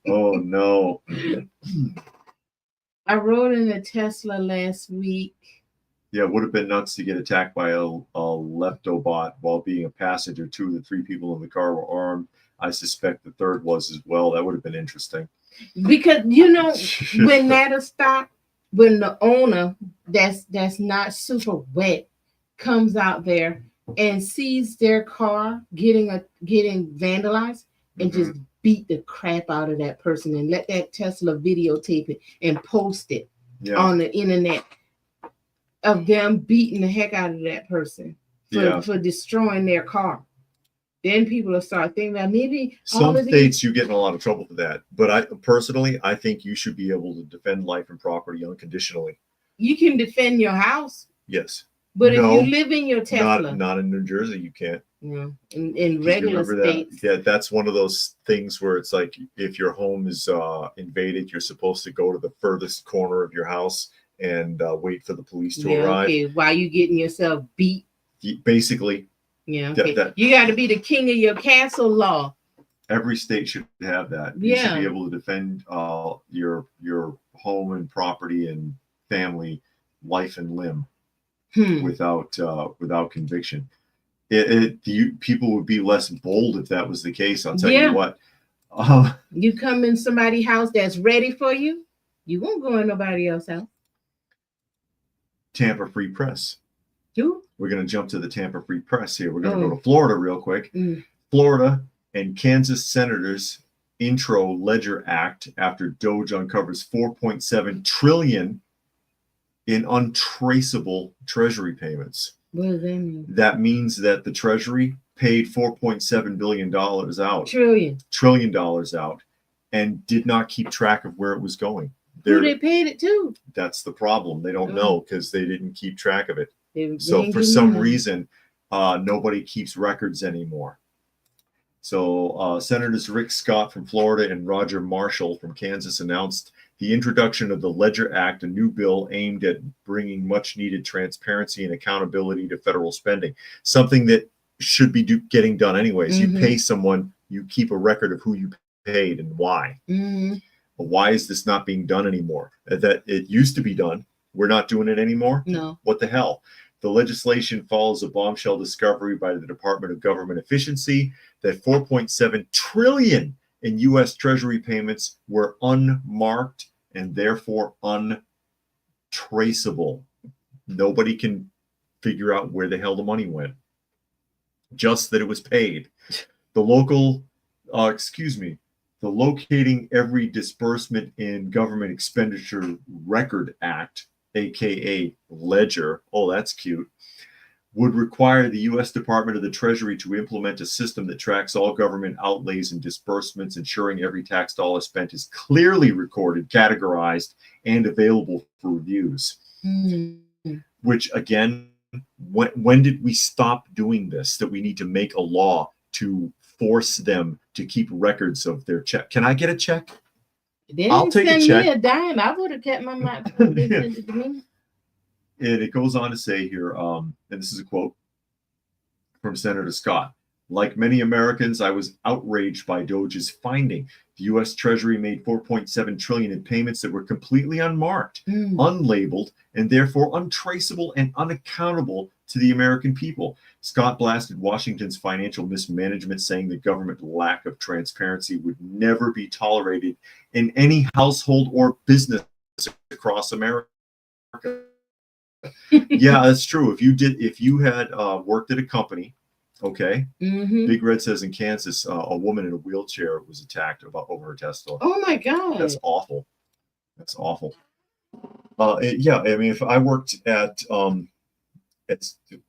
Oh, no. I rode in a Tesla last week, Yeah, it would have been nuts to get attacked by a leptobot while being a passenger. 2 of the 3 people in the car were armed. I suspect the third was as well. That would have been interesting. Because you know when that'll stop, when the owner that's not super wet comes out there and sees their car getting vandalized and just beat the crap out of that person and let that Tesla videotape it and post it on the internet of them beating the heck out of that person for destroying their car. Then people will start thinking that maybe some states you get in a lot of trouble for that. But I think you should be able to defend life and property unconditionally. You can defend your house. Yes. But if you live in your Tesla. Not in New Jersey, you can't. Yeah. In regular states. That? Yeah, that's one of those things where it's like if your home is invaded, you're supposed to go to the furthest corner of your house and wait for the police to arrive. Okay, while you getting yourself beat. Basically. Yeah, okay. You got to be the king of your castle law. Every state should have that. You should be able to defend your home and property and family, life and limb, without conviction. People would be less bold if that was the case. I'll tell you what. You come in somebody's house that's ready for you, you won't go in nobody else's house. Tampa Free Press. Who? We're going to jump to the Tampa Free Press here. We're going to go to Florida real quick. Florida and Kansas senators intro Ledger Act after Doge uncovers 4.7 trillion in untraceable treasury payments. What does that mean? That means that the Treasury paid $4.7 billion out. Trillion dollars out and did not keep track of where it was going. Who they paid it to? That's the problem. They don't know because they didn't keep track of it. So for some reason, nobody keeps records anymore. So Senators Rick Scott from Florida and Roger Marshall from Kansas announced the introduction of the Ledger Act, a new bill aimed at bringing much needed transparency and accountability to federal spending, something that should be getting done anyways. You pay someone, you keep a record of who you paid and why. But why is this not being done anymore? That it used to be done. We're not doing it anymore? No. What the hell? The legislation follows a bombshell discovery by the Department of Government Efficiency that 4.7 trillion in U.S. Treasury payments were unmarked and therefore untraceable. Nobody can figure out where the hell the money went. Just that it was paid. The Locating Every Disbursement in Government Expenditure Record Act, aka Ledger, oh, that's cute, would require the U.S. Department of the Treasury to implement a system that tracks all government outlays and disbursements, ensuring every tax dollar spent is clearly recorded, categorized, and available for reviews. Which, again, when did we stop doing this, that we need to make a law to force them to keep records of their check? Can I get a check? I'll take a check. Me a dime. I would have kept my mind. And it goes on to say here, and this is a quote from Senator Scott. Like many Americans, I was outraged by Doge's finding. The U.S. Treasury made 4.7 trillion in payments that were completely unmarked, unlabeled, and therefore untraceable and unaccountable to the American people. Scott blasted Washington's financial mismanagement, saying the government lack of transparency would never be tolerated in any household or business across America. Yeah, that's true. If you had worked at a company, okay. Big Red says in Kansas, a woman in a wheelchair was attacked over her Tesla. Oh my God. That's awful. That's awful. Yeah, I mean, if I worked at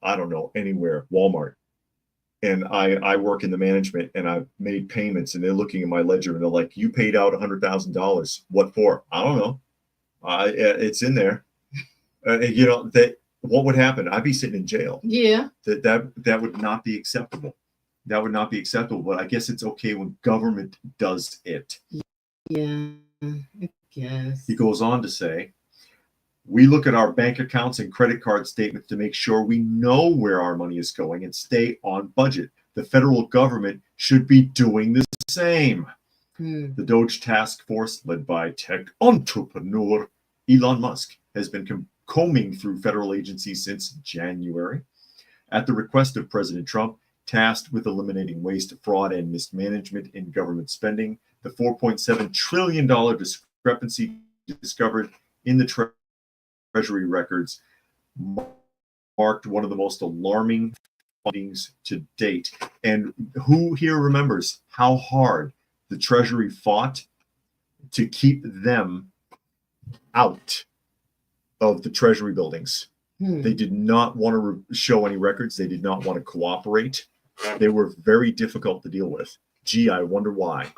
I don't know, anywhere, Walmart, and I work in the management and I've made payments and they're looking at my ledger and they're like, you paid out $100,000. What for? I don't know. It's in there. You know, that what would happen? I'd be sitting in jail. Yeah. That would not be acceptable. That would not be acceptable. But I guess it's okay when government does it. Yeah, I guess. He goes on to say, we look at our bank accounts and credit card statements to make sure we know where our money is going and stay on budget. The federal government should be doing the same. The Doge task force, led by tech entrepreneur Elon Musk, has been combing through federal agencies since January. At the request of President Trump, tasked with eliminating waste, fraud, and mismanagement in government spending, the $4.7 trillion discrepancy discovered in the Treasury records marked one of the most alarming findings to date. And who here remembers how hard the Treasury fought to keep them out of the Treasury buildings? They did not want to show any records. They did not want to cooperate. They were very difficult to deal with. Gee, I wonder why.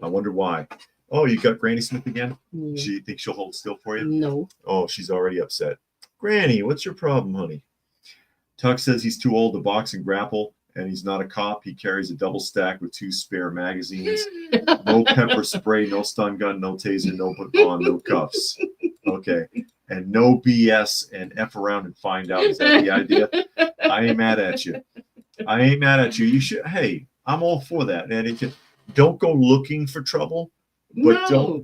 I wonder why. Oh, you got Granny Smith again? Yeah. She thinks she'll hold still for you? No. Oh, she's already upset. Granny, what's your problem, honey? Tuck says he's too old to box and grapple, and he's not a cop. He carries a double stack with 2 spare magazines. No pepper spray, no stun gun, no taser, no baton, no cuffs. Okay. And no BS and F around and find out. Is that the idea? I ain't mad at you. I ain't mad at you. You should, hey, I'm all for that. And don't go looking for trouble, but No.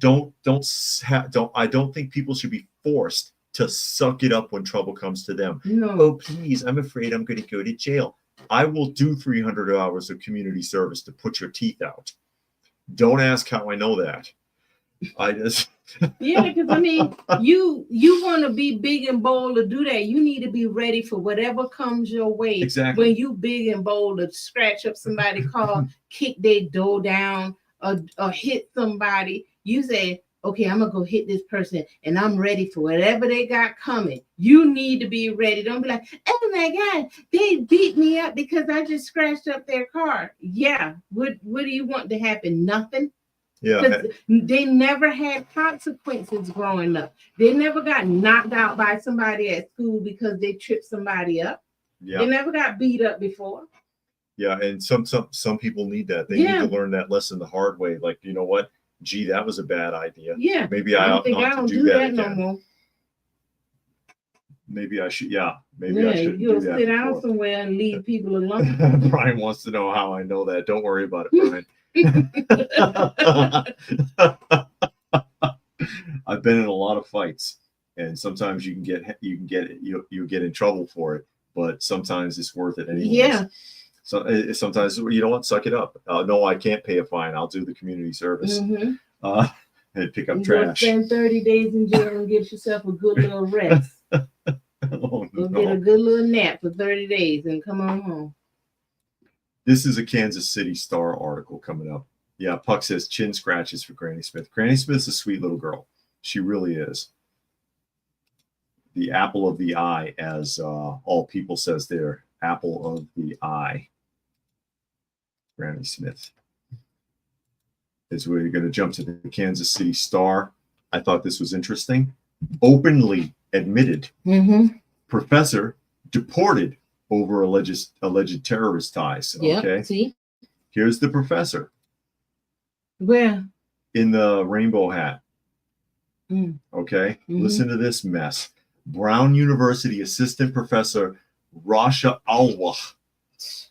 I don't think people should be forced to suck it up when trouble comes to them. No. Oh, please, I'm afraid I'm going to go to jail. I will do 300 hours of community service to put your teeth out. Don't ask how I know that. I just... Yeah, because I mean, you want to be big and bold to do that. You need to be ready for whatever comes your way. Exactly. When you big and bold to scratch up somebody's car, kick their door down, or hit somebody, you say, okay, I'm gonna go hit this person, and I'm ready for whatever they got coming. You need to be ready. Don't be like, oh my God, they beat me up because I just scratched up their car. Yeah. What do you want to happen? Nothing. Yeah. They never had consequences growing up. They never got knocked out by somebody at school because they tripped somebody up. Yeah. They never got beat up before. Yeah, and some people need that. They need to learn that lesson the hard way. Like, you know what? Gee, that was a bad idea. Yeah. Maybe I ought not to do that again. No more. Maybe I should. Yeah. Maybe I shouldn't you'll do that. Sit down somewhere and leave people alone. Brian wants to know how I know that. Don't worry about it, Brian. I've been in a lot of fights, and sometimes you get in trouble for it, but sometimes it's worth it anyways. Yeah. So sometimes, you know what, suck it up. No, I can't pay a fine. I'll do the community service. Mm-hmm. And pick up you trash. Spend 30 days in jail and get yourself a good little rest. Oh, Go no. get a good little nap for 30 days and come on home. This is a Kansas City Star article coming up. Yeah, Puck says chin scratches for Granny Smith. Granny Smith's a sweet little girl. She really is. The apple of the eye, as All People says there. Apple of the eye. Granny Smith. Is we're going to jump to the Kansas City Star. I thought this was interesting. Openly admitted professor deported over alleged terrorist ties. Okay. Yep, see? Here's the professor. Where? In the rainbow hat. Okay. Listen to this mess. Brown University assistant professor Rasha Alwa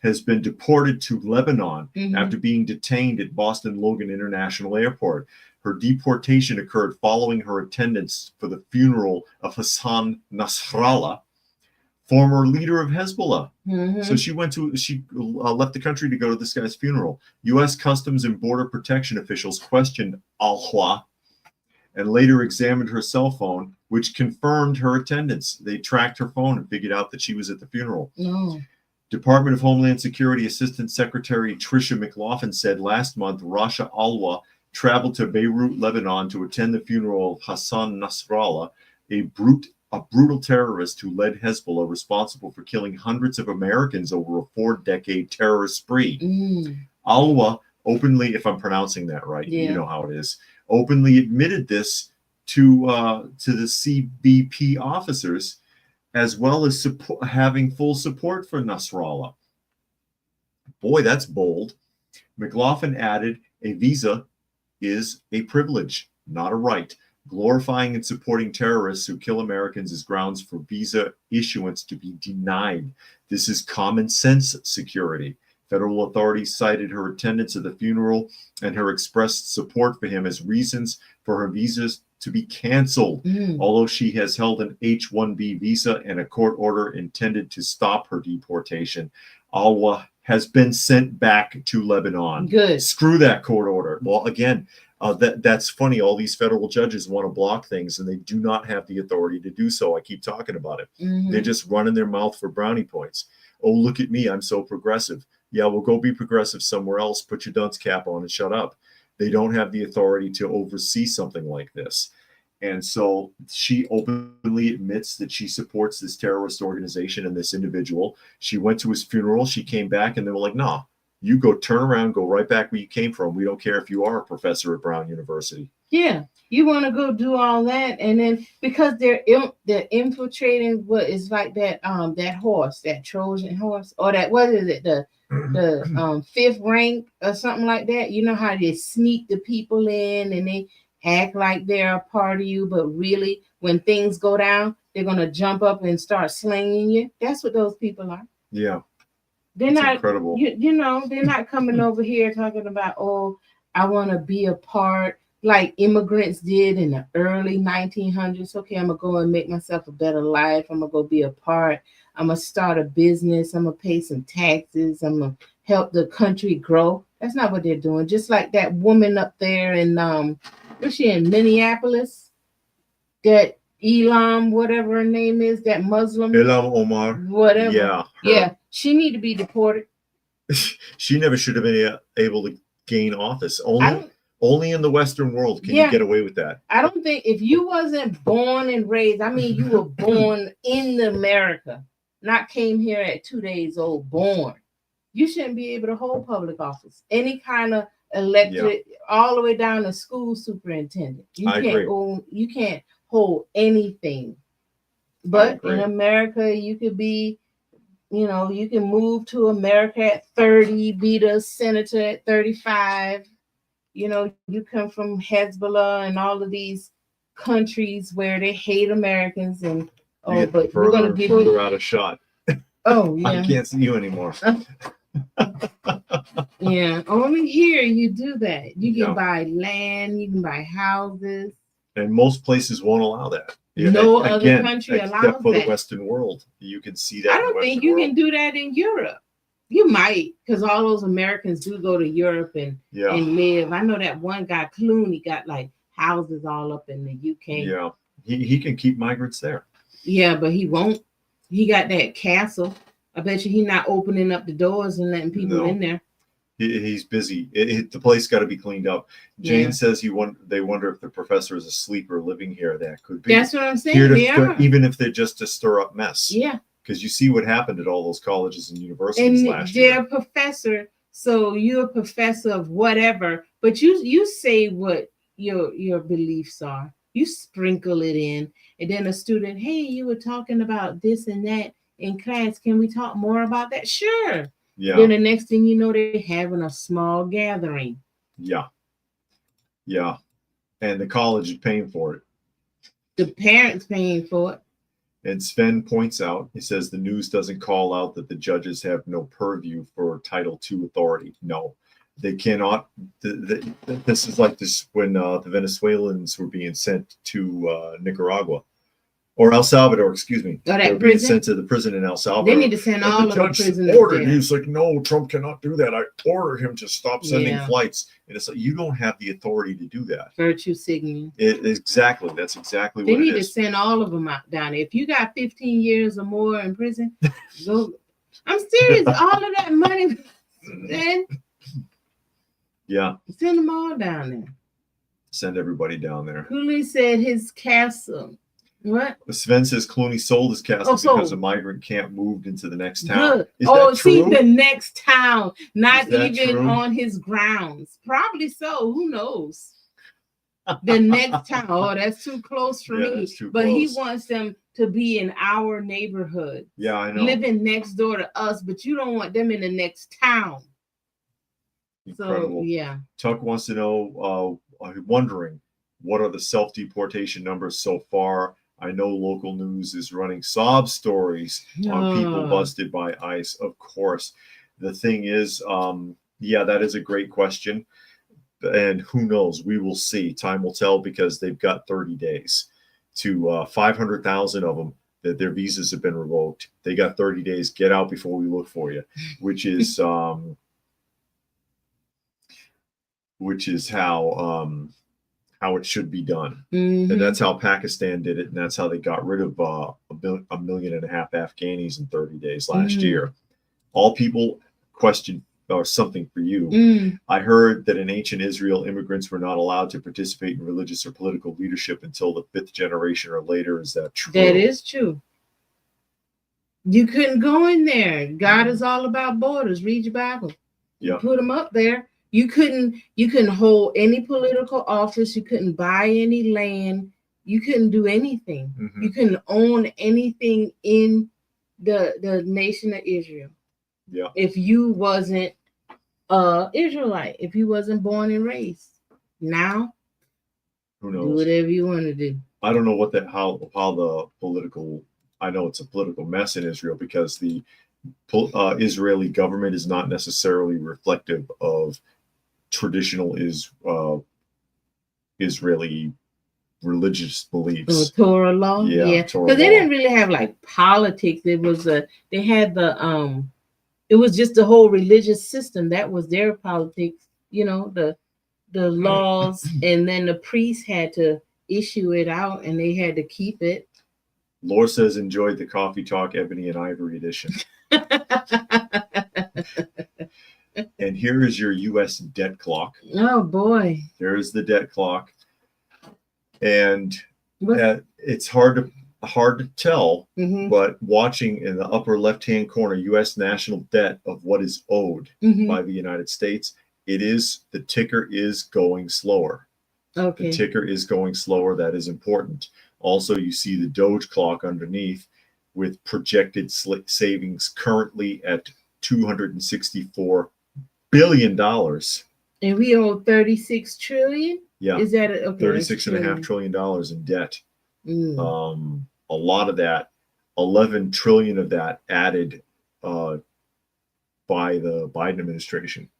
has been deported to Lebanon after being detained at Boston Logan International Airport. Her deportation occurred following her attendance for the funeral of Hassan Nasrallah, former leader of Hezbollah. So she left the country to go to this guy's funeral. U.S. Customs and Border Protection officials questioned Alwa and later examined her cell phone, which confirmed her attendance. They tracked her phone and figured out that she was at the funeral. Department of Homeland Security Assistant Secretary Tricia McLaughlin said last month Rasha Alwa traveled to Beirut, Lebanon to attend the funeral of Hassan Nasrallah, a brutal terrorist who led Hezbollah, responsible for killing hundreds of Americans over a 4-decade terrorist spree. Alwa openly, if I'm pronouncing that right, you know how it is, openly admitted this to the CBP officers, as well as having full support for Nasrallah. Boy, that's bold. McLaughlin added, a visa is a privilege, not a right. Glorifying and supporting terrorists who kill Americans is grounds for visa issuance to be denied. This is common sense security. Federal authorities cited her attendance at the funeral and her expressed support for him as reasons for her to be canceled, Mm. although she has held an H-1B visa and a court order intended to stop her deportation. Alwa has been sent back to Lebanon. Good. Screw that court order. Well, again, that's funny. All these federal judges want to block things, and they do not have the authority to do so. I keep talking about it. Mhm. They're just running their mouth for brownie points. Oh, look at me. I'm so progressive. Yeah, well, go be progressive somewhere else. Put your dunce cap on and shut up. They don't have the authority to oversee something like this. And so she openly admits that she supports this terrorist organization and this individual. She went to his funeral. She came back, and they were like, "Nah, you go turn around, go right back where you came from. We don't care if you are a professor at Brown University." Yeah, you want to go do all that, and then because they're infiltrating what is like that that horse, that Trojan horse, or that, what is it, the fifth rank or something like that. You know how they sneak the people in and they act like they're a part of you, but really when things go down, they're gonna jump up and start slinging you. That's what those people are. Yeah, They're it's not incredible. you know, they're not coming over here talking about, oh, I want to be a part like immigrants did in the early 1900s. Okay, I'm gonna go and make myself a better life. I'm gonna go be a part. I'm gonna start a business. I'm gonna pay some taxes. I'm gonna help the country grow. That's not what they're doing. Just like that woman up there in where's she, in Minneapolis? That Elon, whatever her name is, that Muslim, Ilham Omar. whatever. Yeah, her. Yeah, she need to be deported. She never should have been able to gain office. I Only in the Western world can you get away with that. I don't think, if you wasn't born and raised, I mean, you were born in America, not came here at 2 days old, born, you shouldn't be able to hold public office. Any kind of elected, all the way down to school superintendent. I agree. You can't hold anything. But in America, you could be, you know, you can move to America at 30, be the senator at 35. You know, you come from Hezbollah and all of these countries where they hate Americans, and but we're gonna give you out of shot. Oh yeah, I can't see you anymore. Yeah, only here you do that. You can buy land, you can buy houses, and most places won't allow that. No other country allows that, except for the Western world. You can see that. I don't think you can do that in Europe. You might, because all those Americans do go to Europe and live. I know that one guy, Clooney, got like houses all up in the UK. Yeah, he can keep migrants there. Yeah, but he won't. He got that castle. I bet you he's not opening up the doors and letting people in there. He's busy. The place got to be cleaned up. Jane says they wonder if the professor is asleep or living here. That could be. That's what I'm saying. Even if they're just to stir up mess. Yeah. Because you see what happened at all those colleges and universities last year. And they're a professor, so you're a professor of whatever, but you say what your beliefs are. You sprinkle it in, and then a student, hey, you were talking about this and that in class. Can we talk more about that? Sure. Yeah. Then the next thing you know, they're having a small gathering. Yeah. Yeah. And the college is paying for it. The parents paying for it. And Sven points out, he says the news doesn't call out that the judges have no purview for Title II authority. No, they cannot. This is like this when the Venezuelans were being sent to Nicaragua. Or El Salvador, excuse me. They were being sent to the prison in El Salvador. They need to send all of the prisoners ordered. He's like, no, Trump cannot do that. I order him to stop sending flights. And it's like, you don't have the authority to do that. Virtue signaling. Exactly. That's exactly what it is. They need to send all of them out down there. If you got 15 years or more in prison, go. I'm serious. All of that money, man. Yeah. Send them all down there. Send everybody down there. Cooley said his castle. What? Sven says Clooney sold his castle because a migrant camp moved into the next town. Good. See, the next town, not even on his grounds. Probably so. Who knows? The next town. Oh, that's too close for me. But he wants them to be in our neighborhood. Yeah, I know. Living next door to us, but you don't want them in the next town. Incredible. So, yeah. Tuck wants to know, wondering, what are the self-deportation numbers so far? I know local news is running sob stories on people busted by ICE. Of course. The thing is, that is a great question. and who knows? We will see. Time will tell, because they've got 30 days to 500,000 of them that their visas have been revoked. They got 30 days. Get out before we look for you, which is how it should be done. Mhm. And that's how Pakistan did it, and that's how they got rid of 1.5 million Afghanis in 30 days last year. All people question or something for you. I heard that in ancient Israel, immigrants were not allowed to participate in religious or political leadership until the 5th generation or later. Is that true? That is true. You couldn't go in there. God is all about borders. Read your Bible. Yeah. Put them up there. You couldn't hold any political office. You couldn't buy any land. You couldn't do anything. You couldn't own anything in the nation of Israel. Yeah. If you wasn't Israelite, if you wasn't born and raised. Now, who knows? Do whatever you want to do. I don't know how the political. I know it's a political mess in Israel, because the Israeli government is not necessarily reflective of traditional Israeli religious beliefs. Torah law, yeah, because they didn't really have like politics. It was they had the it was just the whole religious system that was their politics. You know, the laws, and then the priests had to issue it out, and they had to keep it. Laura says enjoyed the Coffee Talk Ebony and Ivory edition. And here is your U.S. debt clock. Oh boy! There's the debt clock, and it's hard to tell. But watching in the upper left-hand corner, U.S. national debt of what is owed by the United States, the ticker is going slower. Okay. The ticker is going slower. That is important. Also, you see the Doge clock underneath with projected savings currently at $264 billion. And we owe 36 trillion? Yeah. Is that okay? $36.5 trillion in debt. A lot of that, 11 trillion of that added by the Biden administration.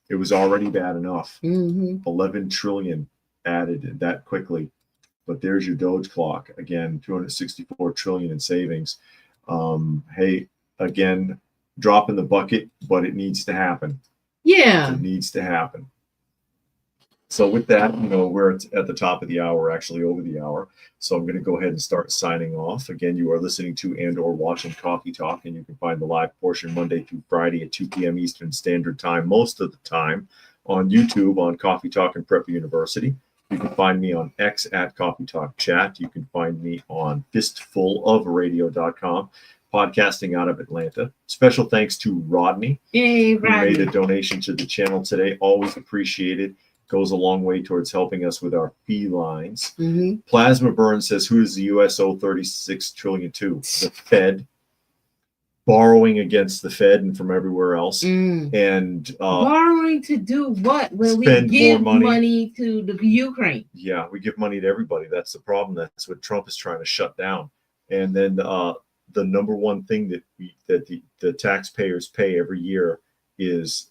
It was already bad enough. 11 trillion added that quickly. But there's your Doge clock. Again, 264 trillion in savings. Hey, again, drop in the bucket, but it needs to happen. Yeah. It needs to happen. So with that, we're at the top of the hour, actually over the hour. So I'm going to go ahead and start signing off. Again, you are listening to and/or watching Coffee Talk, and you can find the live portion Monday through Friday at 2 p.m. Eastern Standard Time, most of the time on YouTube on Coffee Talk and Prep University. You can find me on X at Coffee Talk Chat. You can find me on fistfulofradio.com, podcasting out of Atlanta. Special thanks to Rodney, who made a donation to the channel today. Always appreciated. Goes a long way towards helping us with our felines. Plasma Burn says, who does the U.S. owe 36 trillion to? The Fed. Borrowing against the Fed and from everywhere else. And borrowing to do what? When we give money to the Ukraine. Yeah, we give money to everybody. That's the problem. That's what Trump is trying to shut down. And then the number one thing that the taxpayers pay every year is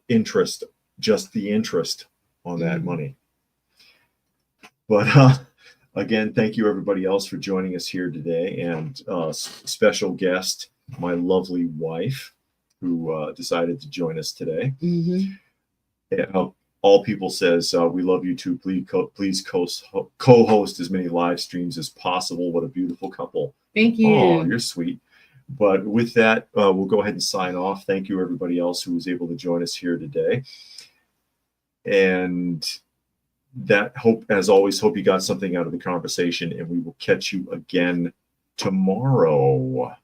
interest. Just the interest on that money. But again, thank you everybody else for joining us here today, and special guest, my lovely wife, who decided to join us today. All People says, we love you too. Please co-host as many live streams as possible. What a beautiful couple. Thank you. Oh, you're sweet. But with that, we'll go ahead and sign off. Thank you everybody else who was able to join us here today. And as always, hope you got something out of the conversation, and we will catch you again tomorrow.